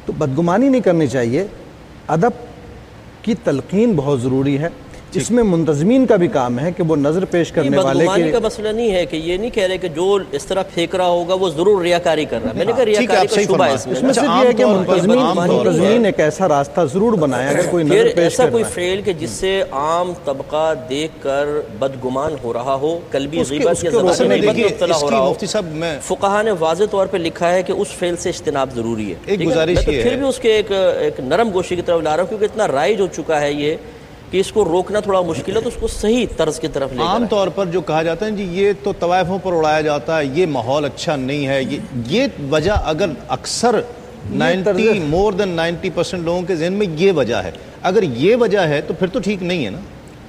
S8: تو بدگمانی نہیں کرنی چاہیے، ادب کی تلقین بہت ضروری ہے، اس میں منتظمین کا بھی کام ہے کہ وہ نظر پیش کرنے والے کے
S3: بدگمانی کا مسئلہ نہیں ہے کہ یہ نہیں کہہ رہے کہ جو اس طرح پھینک رہا ہوگا وہ ضرور ریاکاری کر رہا ہے، میں نے کہا ریاکاری کا شبہ ہے
S8: اس میں صرف یہ ہے کہ منتظمین ایک ایسا راستہ ضرور بنائے اگر کوئی نظر پیش
S3: ایسا کوئی فعل کہ جس سے عام طبقہ دیکھ کر بدگمان ہو رہا ہو، قلبی غیبت یا زبانی غیبت میں مبتلا ہو رہا ہو، فقہا نے واضح طور پہ لکھا ہے کہ اس فعل سے اجتناب ضروری ہے۔
S2: ایک گزارش یہ ہے،
S3: پھر بھی اس کے ایک نرم گوشی کی طرف لا رہا ہوں کیونکہ اتنا رائج ہو چکا ہے یہ کہ اس کو روکنا تھوڑا مشکل ہے، تو اس کو صحیح طرز کی طرف لے کر
S2: عام طور پر جو کہا جاتا ہے جی یہ تو طوائفوں پر اڑایا جاتا ہے، یہ ماحول اچھا نہیں ہے، یہ وجہ اگر اکثر 90% لوگوں کے ذہن میں یہ وجہ ہے، اگر یہ وجہ ہے تو پھر تو ٹھیک نہیں ہے نا۔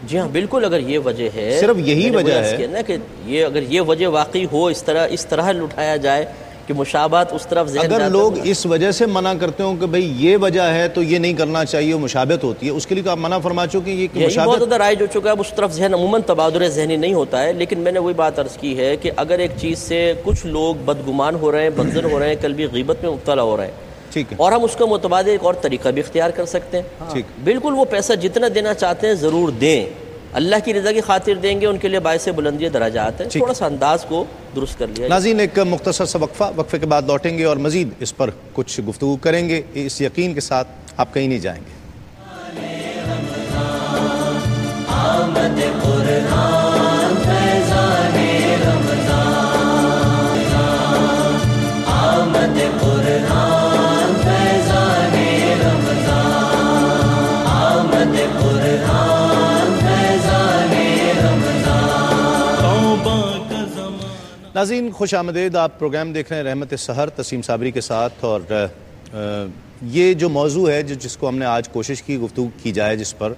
S3: جی ہاں بالکل، اگر یہ وجہ ہے،
S2: صرف یہی وجہ ہے
S3: نا کہ یہ اگر یہ وجہ واقعی ہو، اس طرح لٹایا جائے، کہ مشابہت اس طرف ذہن
S2: اگر لوگ اس وجہ سے منع کرتے ہوں کہ بھئی یہ وجہ ہے تو یہ نہیں کرنا چاہیے، مشابہت ہوتی ہے، اس کے لیے تو آپ منع فرما چکے ہیں. یہ
S3: مشابہت بہت زیادہ رائج ہو چکا ہے، اس طرف ذہن عموماً تبادر ذہنی نہیں ہوتا ہے. لیکن میں نے وہی بات عرض کی ہے کہ اگر ایک چیز سے کچھ لوگ بدگمان ہو رہے ہیں، بدظن ہو رہے ہیں، قلبی غیبت میں مبتلا ہو رہے ہیں، اور ہم اس کا متبادل ایک اور طریقہ بھی اختیار کر سکتے ہیں. بالکل وہ پیسہ جتنا دینا چاہتے ہیں ضرور دیں، اللہ کی رضا کی خاطر دیں گے، ان کے لیے باعث بلندی درجات ہیں. تھوڑا سا انداز کو درست کر لیا.
S2: ناظرین ایک مختصر سا وقفے کے بعد لوٹیں گے اور مزید اس پر کچھ گفتگو کریں گے، اس یقین کے ساتھ آپ کہیں نہیں جائیں گے. ناظرین خوش آمدید، آپ پروگرام دیکھ رہے ہیں رحمت سحر تسیم صابری کے ساتھ، اور یہ جو موضوع ہے جس کو ہم نے آج کوشش کی گفتگو کی جائے جس پر،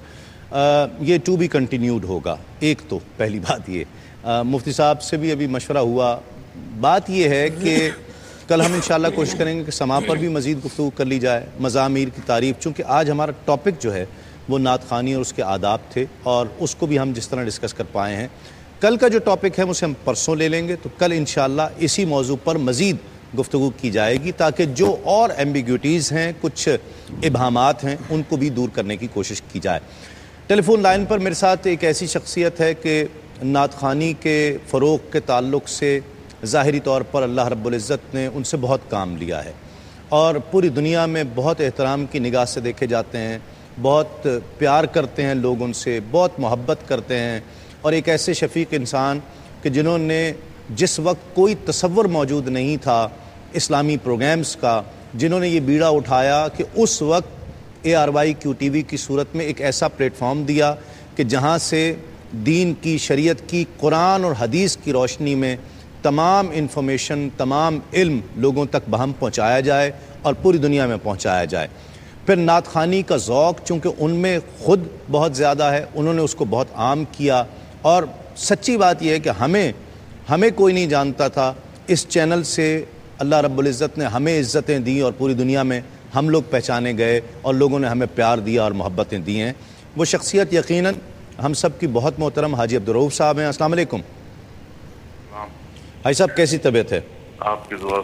S2: یہ ٹو بی کنٹینیوڈ ہوگا. ایک تو پہلی بات یہ مفتی صاحب سے بھی ابھی مشورہ ہوا، بات یہ ہے کہ کل ہم انشاءاللہ کوشش کریں گے کہ سما پر بھی مزید گفتگو کر لی جائے، مزامیر کی تعریف، چونکہ آج ہمارا ٹاپک جو ہے وہ نعت خوانی اور اس کے آداب تھے، اور اس کو بھی ہم جس طرح ڈسکس کر پائے ہیں. کل کا جو ٹاپک ہے اسے ہم پرسوں لے لیں گے، تو کل انشاءاللہ اسی موضوع پر مزید گفتگو کی جائے گی تاکہ جو اور ایمبیگوٹیز ہیں، کچھ ابہامات ہیں، ان کو بھی دور کرنے کی کوشش کی جائے. ٹیلی فون لائن پر میرے ساتھ ایک ایسی شخصیت ہے کہ نعت خوانی کے فروغ کے تعلق سے ظاہری طور پر اللہ رب العزت نے ان سے بہت کام لیا ہے، اور پوری دنیا میں بہت احترام کی نگاہ سے دیکھے جاتے ہیں، بہت پیار کرتے ہیں لوگ ان سے، بہت محبت کرتے ہیں. اور ایک ایسے شفیق انسان کہ جنہوں نے جس وقت کوئی تصور موجود نہیں تھا اسلامی پروگرامز کا، جنہوں نے یہ بیڑا اٹھایا کہ اس وقت ARY QTV کی صورت میں ایک ایسا پلیٹ فارم دیا کہ جہاں سے دین کی، شریعت کی، قرآن اور حدیث کی روشنی میں تمام انفارمیشن، تمام علم لوگوں تک بہم پہنچایا جائے اور پوری دنیا میں پہنچایا جائے. پھر نعت خوانی کا ذوق چونکہ ان میں خود بہت زیادہ ہے، انہوں نے اس کو بہت عام کیا، اور سچی بات یہ ہے کہ ہمیں کوئی نہیں جانتا تھا. اس چینل سے اللہ رب العزت نے ہمیں عزتیں دیں اور پوری دنیا میں ہم لوگ پہچانے گئے اور لوگوں نے ہمیں پیار دیا اور محبتیں دی ہیں. وہ شخصیت یقیناً ہم سب کی بہت محترم حاجی عبدالرؤف صاحب ہیں. السلام علیکم حاجی صاحب، کیسی طبیعت ہے؟
S13: آپ کی دعا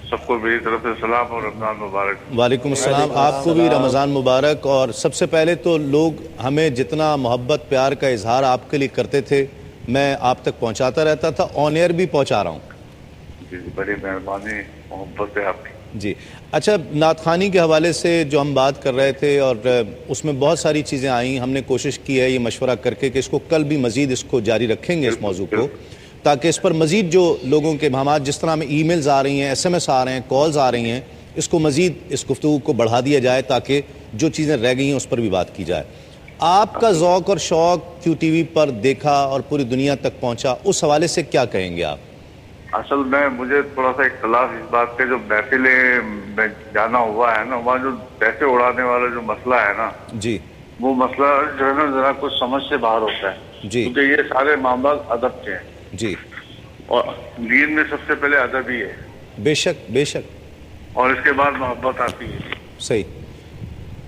S13: سب کو میری طرف سے سلام اور رمضان مبارک.
S2: وعلیکم السلام، آپ کو بھی رمضان مبارک. اور سب سے پہلے تو لوگ ہمیں جتنا محبت پیار کا اظہار آپ کے لیے کرتے تھے میں آپ تک پہنچاتا رہتا تھا، آن ایئر بھی پہنچا رہا ہوں.
S13: جی بڑی مہربانی، محبت ہے آپ کی.
S2: جی اچھا، نعت خوانی کے حوالے سے جو ہم بات کر رہے تھے اور اس میں بہت ساری چیزیں آئیں، ہم نے کوشش کی ہے یہ مشورہ کر کے کہ اس کو کل بھی مزید اس کو جاری رکھیں گے اس موضوع کو، تاکہ اس پر مزید جو لوگوں کے ابہامات، جس طرح میں ای میلز آ رہی ہیں، SMS آ رہے ہیں، کالز آ رہی ہیں، اس کو مزید اس گفتگو کو بڑھا دیا جائے تاکہ جو چیزیں رہ گئی ہیں اس پر بھی بات کی جائے. آپ کا ذوق اور شوق QTV پر دیکھا اور پوری دنیا تک پہنچا، اس حوالے سے کیا کہیں گے آپ؟
S13: اصل میں مجھے تھوڑا سا اختلاف اس بات کے، جو محفلیں میں جانا ہوا ہے نا، وہاں جو پیسے اڑانے والا جو مسئلہ ہے نا،
S2: جی
S13: وہ مسئلہ جو ہے نا ذرا کچھ سمجھ سے باہر ہوتا ہے.
S2: جی
S13: کیونکہ یہ سارے معاملات ادب کے ہیں.
S2: جی،
S13: اور دین میں سب سے پہلے ادب ہی ہے.
S2: بے شک بے شک.
S13: اور اس کے بعد محبت آتی ہے.
S2: صحیح.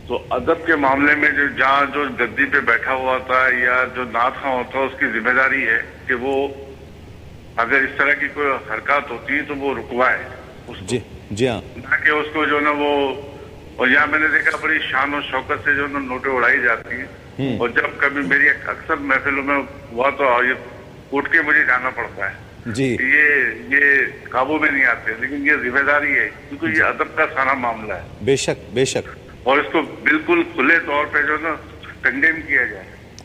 S13: تو ادب کے معاملے میں جہاں جو گدی پہ بیٹھا ہوا ہوتا ہے یا جو نعت خواں ہوتا ہے، اس کی ذمہ داری ہے کہ وہ اگر اس طرح کی کوئی حرکات ہوتی ہے تو وہ رکوائے اس کو.
S2: جی ہاں.
S13: نہ کہ اس کو جو نا وہ، اور یہاں میں نے دیکھا بڑی شان و شوکت سے جو نا نوٹیں اڑائی جاتی ہیں، اور جب کبھی میری اکثر محفلوں میں ہوا تو یہ اٹھ کے مجھے جانا پڑتا ہے.
S2: جی،
S13: یہ قابو میں نہیں آتے، لیکن یہ ذمہ داری ہے کیونکہ یہ ادب کا سارا معاملہ ہے.
S2: بے شک بے شک.
S13: اور اس کو بالکل کھلے طور پہ جو نا کنڈیم کیا جائے.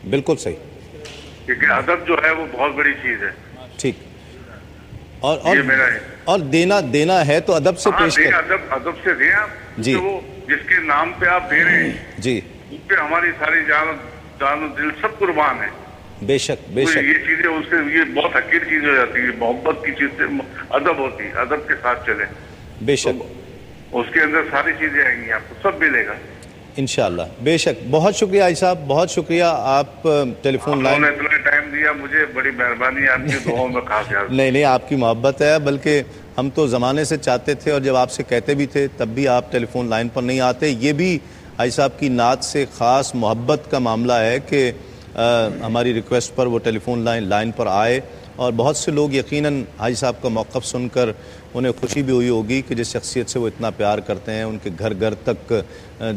S13: بالکل
S2: صحیح.
S13: کیونکہ ادب جو ہے وہ بہت بڑی چیز ہے.
S2: ٹھیک. اور دینا ہے تو ادب سے پیش کریں.
S13: ادب سے دیں آپ.
S2: جی.
S13: وہ جس کے نام پہ آپ دے رہے ہیں،
S2: جی،
S13: اس پہ ہماری ساری جان و دل سب قربان ہے.
S2: بے شک بے شک.
S13: یہ چیزیں اس سے یہ بہت حقیر چیز ہو جاتی ہے. محبت کی چیز سے ادب ہوتی ہے، ادب کے ساتھ چلیں.
S2: بے شک.
S13: اس کے اندر ساری چیزیں آئیں گی، آپ کو سب ملے گا انشاءاللہ.
S2: بے شک. بہت شکریہ عائی صاحب، بہت شکریہ. آپ ٹیلی فون لائن
S13: اتنا ٹائم ٹائم دیا مجھے، بڑی مہربانی ہے، آپ کی دعاؤں میں خاص یاد.
S2: نہیں آپ کی محبت ہے، بلکہ ہم تو زمانے سے چاہتے تھے اور جب آپ سے کہتے بھی تھے تب بھی آپ ٹیلی فون لائن پر نہیں آتے. یہ بھی حاجی صاحب کی نعت سے خاص محبت کا معاملہ ہے کہ ہماری ریکویسٹ پر وہ ٹیلی فون لائن پر آئے، اور بہت سے لوگ یقیناً حاجی صاحب کا موقف سن کر انہیں خوشی بھی ہوئی ہوگی کہ جس شخصیت سے وہ اتنا پیار کرتے ہیں، ان کے گھر گھر تک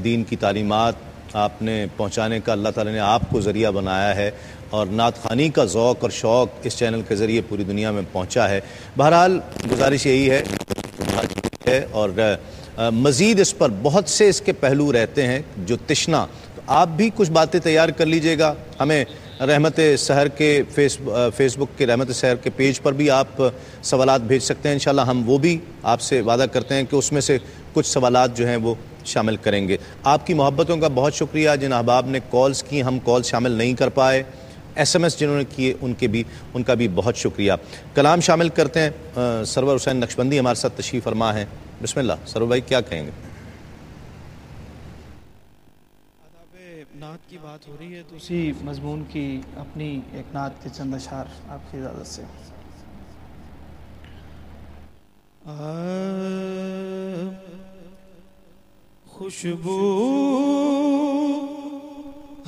S2: دین کی تعلیمات آپ نے پہنچانے کا اللہ تعالیٰ نے آپ کو ذریعہ بنایا ہے، اور نعت خوانی کا ذوق اور شوق اس چینل کے ذریعے پوری دنیا میں پہنچا ہے. بہرحال گزارش یہی ہے اور مزید اس پر بہت سے اس کے پہلو رہتے ہیں جو تشنا، تو آپ بھی کچھ باتیں تیار کر لیجئے گا. ہمیں رحمت سحر کے فیس بک کے رحمت سحر کے پیج پر بھی آپ سوالات بھیج سکتے ہیں. انشاءاللہ ہم وہ بھی آپ سے وعدہ کرتے ہیں کہ اس میں سے کچھ سوالات جو ہیں وہ شامل کریں گے. آپ کی محبتوں کا بہت شکریہ. جن احباب نے کالز کی ہم کال شامل نہیں کر پائے، ایس ایم ایس جنہوں نے کیے ان کا بھی بہت شکریہ. کلام شامل کرتے ہیں. سرور حسین نقشبندی ہمارے ساتھ تشریف فرما ہیں. بسم اللہ سرور بھائی، کیا کہیں گے؟
S9: نعت کی بات ہو رہی ہے تو اسی مضمون کی اپنی ایک نعت کے چند اشعار آپ کی اجازت سے. خوشبو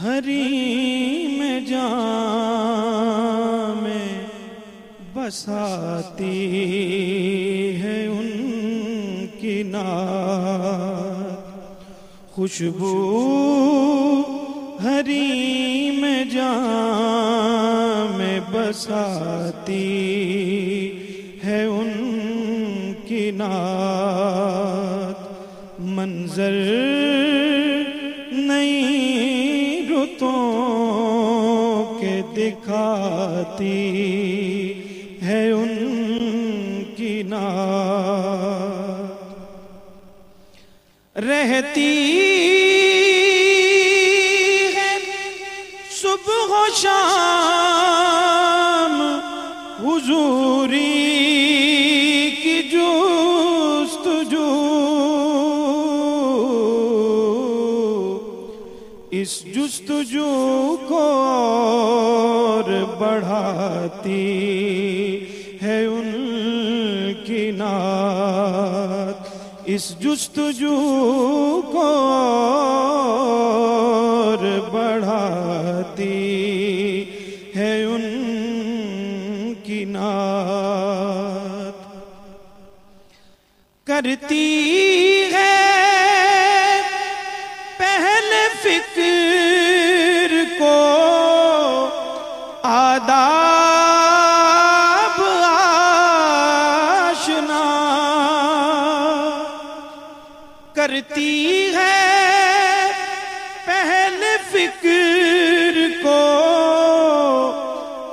S9: حریم جام میں بساتی ہے ان کی نعت. خوشبو حریم جام میں بساتی ہے ان کی نعت. منظر نئی رتوں کے دکھاتی ہے ان کی نعت. رہتی ہے صبح و شام حضوری کی جستجو. اس جستجو کو اور بڑھاتی ہے ان کی نعت. اس جستجو کو اور بڑھاتی ہے ان کی نعت. کرتی ہے پہلے فکر کو آداب آشنا. کرتی ہے پہلے فکر کو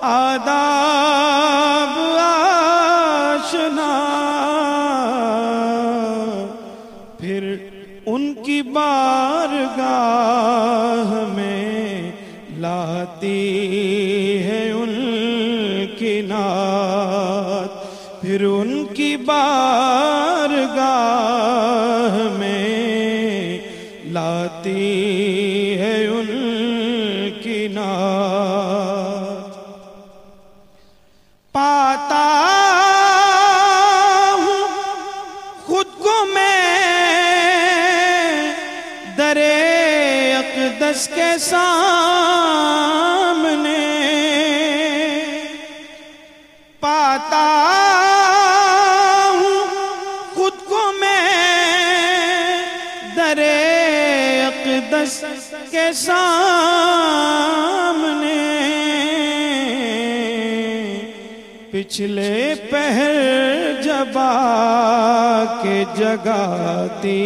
S9: آداب آشنا. پھر ان کی بارگاہ میں لاتی ہے ان کی نعت. پھر ان کی بارگاہ میں لاتی ہے ان کی نعت. پاتا ہوں خود کو میں در اقدس کے سامنے. پاتا ہوں خود کو میں در اقدس کے سامنے. پچھلے پہر جب آ کے جگاتی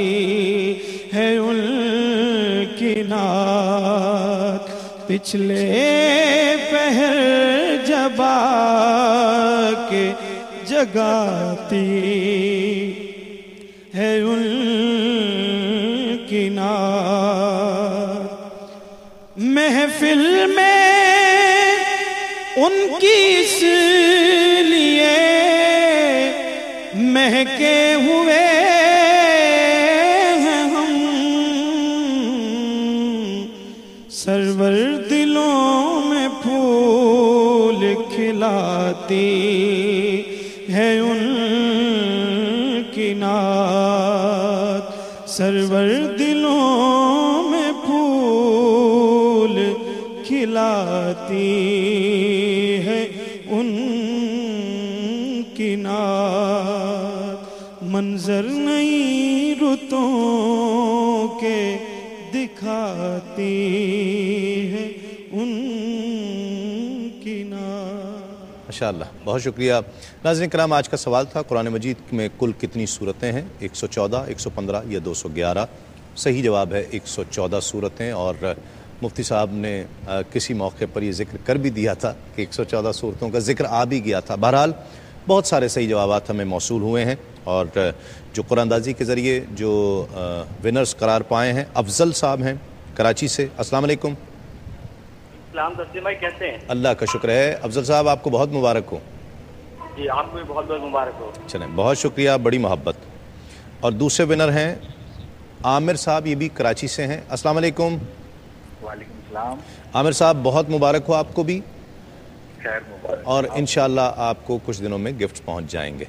S9: ہے ان کی نعت. پچھلے پہر جب آ کے جگاتی ہے ان کی نعت. محفل میں ان کی اس لیے مہکے ہوئے ہیں ہم. سرور دلوں میں پھول کھلاتی ہے ان کی نعت، سرور دلوں میں پھول کھلاتی ہے ان کی نعت، منظر نئی رتوں کے دکھاتی ہے ان کی نعت۔
S2: ماشاءاللہ، بہت شکریہ۔ ناظرین کرام، آج کا سوال تھا قرآن مجید میں کل کتنی صورتیں ہیں؟ 114، 115 یا 211؟ صحیح جواب ہے 114 صورتیں، اور مفتی صاحب نے کسی موقع پر یہ ذکر کر بھی دیا تھا کہ 114 صورتوں کا ذکر آ بھی گیا تھا۔ بہرحال بہت سارے صحیح جوابات ہمیں موصول ہوئے ہیں، اور جو قرآن اندازی کے ذریعے جو ونرز قرار پائے ہیں، افضل صاحب ہیں کراچی سے۔ السلام علیکم۔
S14: السلام تسلیم بھائی، کیسے ہیں؟
S2: اللہ کا شکر ہے۔ افضل صاحب، آپ کو بہت مبارک ہو۔
S14: جی، آپ کو بھی بہت بہت مبارک ہو۔
S2: چلیں، بہت شکریہ، بڑی محبت۔ اور دوسرے ونر ہیں عامر صاحب، یہ بھی کراچی سے ہیں۔ السلام علیکم۔
S15: وعلیکم السلام۔
S2: عامر صاحب، بہت مبارک ہو آپ کو بھی،
S15: خیر مبارک،
S2: اور انشاءاللہ آپ کو کچھ دنوں میں گفٹ پہنچ جائیں گے۔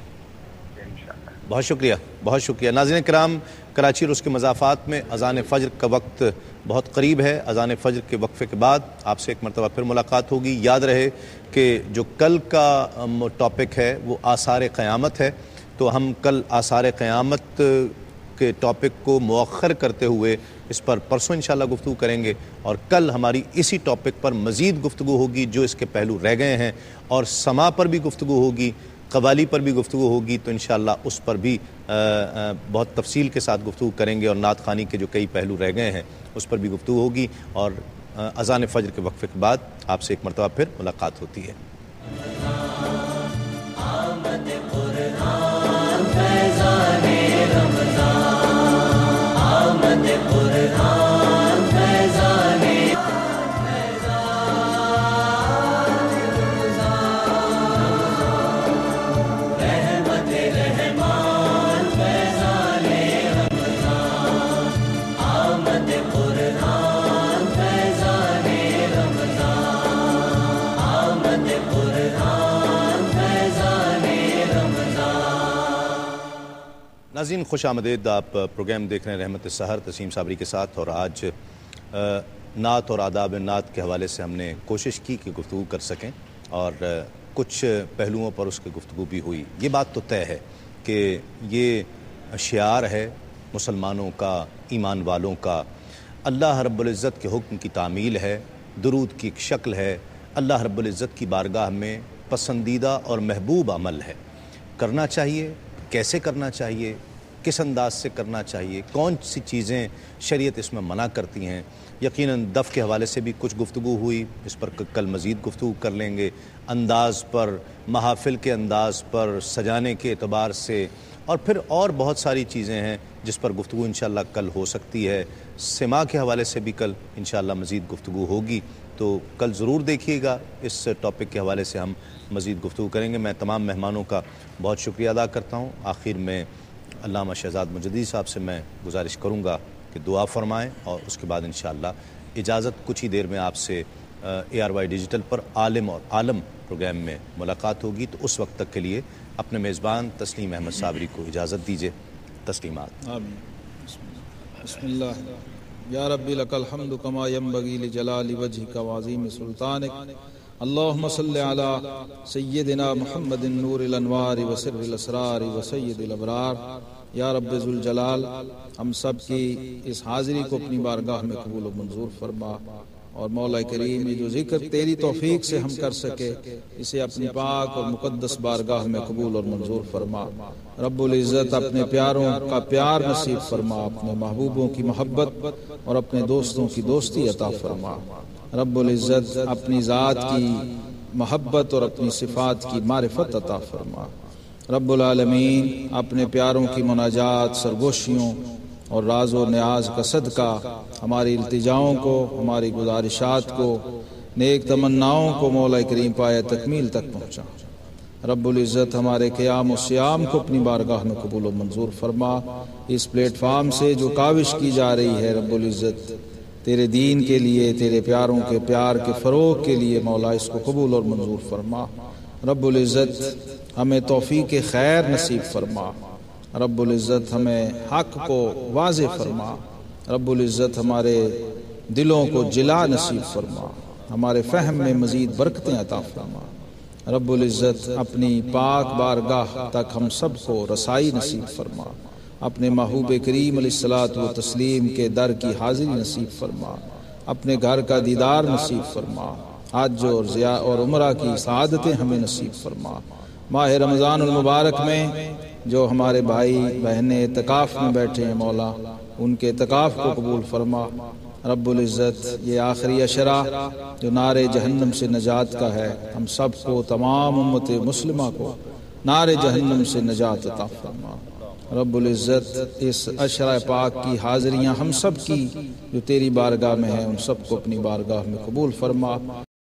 S2: بہت شکریہ، بہت شکریہ۔ ناظرین کرام، کراچی اور اس کے مضافات میں اذان فجر کا وقت بہت قریب ہے۔ اذان فجر کے وقفے کے بعد آپ سے ایک مرتبہ پھر ملاقات ہوگی۔ یاد رہے کہ جو کل کا ٹاپک ہے وہ آثار قیامت ہے، تو ہم کل آثار قیامت کے ٹاپک کو مؤخر کرتے ہوئے اس پر پرسوں انشاءاللہ گفتگو کریں گے، اور کل ہماری اسی ٹاپک پر مزید گفتگو ہوگی جو اس کے پہلو رہ گئے ہیں، اور سما پر بھی گفتگو ہوگی، قوالی پر بھی گفتگو ہوگی، تو انشاءاللہ اس پر بھی بہت تفصیل کے ساتھ گفتگو کریں گے، اور نعت خوانی کے جو کئی پہلو رہ گئے ہیں اس پر بھی گفتگو ہوگی، اور اذان فجر کے وقفے کے بعد آپ سے ایک مرتبہ پھر ملاقات ہوتی ہے۔
S7: آمد قرآن فیضان رمضان، آمد قرآن فیضان
S2: ناظرین خوش آمدید، آپ پروگرام دیکھ رہے ہیں رحمت سحر تسیم صابری کے ساتھ، اور آج نعت اور آداب نعت کے حوالے سے ہم نے کوشش کی کہ گفتگو کر سکیں، اور کچھ پہلوؤں پر اس کی گفتگو بھی ہوئی۔ یہ بات تو طے ہے کہ یہ شعار ہے مسلمانوں کا، ایمان والوں کا، اللہ رب العزت کے حکم کی تعمیل ہے، درود کی ایک شکل ہے، اللہ رب العزت کی بارگاہ میں پسندیدہ اور محبوب عمل ہے۔ کرنا چاہیے، کیسے کرنا چاہیے، کس انداز سے کرنا چاہیے، کون سی چیزیں شریعت اس میں منع کرتی ہیں۔ یقیناً دف کے حوالے سے بھی کچھ گفتگو ہوئی، اس پر کل مزید گفتگو کر لیں گے، انداز پر، محافل کے انداز پر، سجانے کے اعتبار سے، اور پھر اور بہت ساری چیزیں ہیں جس پر گفتگو انشاءاللہ کل ہو سکتی ہے۔ سما کے حوالے سے بھی کل انشاءاللہ مزید گفتگو ہوگی، تو کل ضرور دیکھیے گا، اس ٹاپک کے حوالے سے ہم مزید گفتگو کریں گے۔ میں تمام مہمانوں کا بہت شکریہ ادا کرتا ہوں۔ آخر میں علامہ شہزاد مجددی صاحب سے میں گزارش کروں گا کہ دعا فرمائیں، اور اس کے بعد انشاءاللہ اجازت، کچھ ہی دیر میں آپ سے ARY ڈیجیٹل پر عالم اور عالم پروگرام میں ملاقات ہوگی، تو اس وقت تک کے لیے اپنے میزبان تسلیم احمد صابری کو اجازت دیجیے۔ تسلیمات۔
S4: آمین۔ بسم اللہ۔ یا ربی لک الحمد کما ینبغی لجلال وجہک وعظیم سلطانک، اللہم صلی علی سیدنا محمد نور الانوار وسر الاسرار وسید الابرار۔ یا رب ذوالجلال، ہم سب کی اس حاضری کو اپنی بارگاہ میں قبول و منظور فرما، اور مولا کریم یہ جو ذکر تیری توفیق سے ہم کر سکے، اسے اپنی پاک اور مقدس بارگاہ میں قبول اور منظور فرما۔ رب العزت اپنے پیاروں کا پیار نصیب فرما، اپنے محبوبوں کی محبت اور اپنے دوستوں کی دوستی عطا فرما۔ رب العزت اپنی ذات کی محبت اور اپنی صفات کی معرفت عطا فرما۔ رب العالمین اپنے پیاروں کی مناجات، سرگوشیوں اور راز و نیاز کا صدقہ ہماری التجاؤں کو، ہماری گزارشات کو، نیک تمناؤں کو مولا کریم پائے تکمیل تک پہنچا۔ رب العزت ہمارے قیام و سیام کو اپنی بارگاہ میں قبول و منظور فرما۔ اس پلیٹ فارم سے جو کاوش کی جا رہی ہے رب العزت تیرے دین کے لیے، تیرے پیاروں کے پیار کے فروغ کے لیے مولا اس کو قبول اور منظور فرما۔ رب العزت ہمیں توفیق خیر نصیب فرما۔ رب العزت ہمیں حق کو واضح فرما۔ رب العزت ہمارے دلوں کو جلا نصیب فرما، ہمارے فہم میں مزید برکتیں عطا فرما۔ رب العزت اپنی پاک بارگاہ تک ہم سب کو رسائی نصیب فرما، اپنے محبوب کریم علیہ الصلوۃ والتسلیم کے در کی حاضری نصیب فرما، اپنے گھر کا دیدار نصیب فرما، حج اور ضیاء اور عمرہ کی سعادتیں ہمیں نصیب فرما۔ ماہ رمضان المبارک میں جو ہمارے بھائی بہنیں اعتکاف میں بیٹھے ہیں مولا، ان کے اعتکاف کو قبول فرما۔ رب العزت یہ آخری عشرہ جو نار جہنم سے نجات کا ہے، ہم سب کو، تمام امت مسلمہ کو نار جہنم سے نجات عطا فرما۔ رب العزت اس عشرہ پاک کی حاضریاں ہم سب کی جو تیری بارگاہ میں ہیں، ان سب کو اپنی بارگاہ میں قبول فرما۔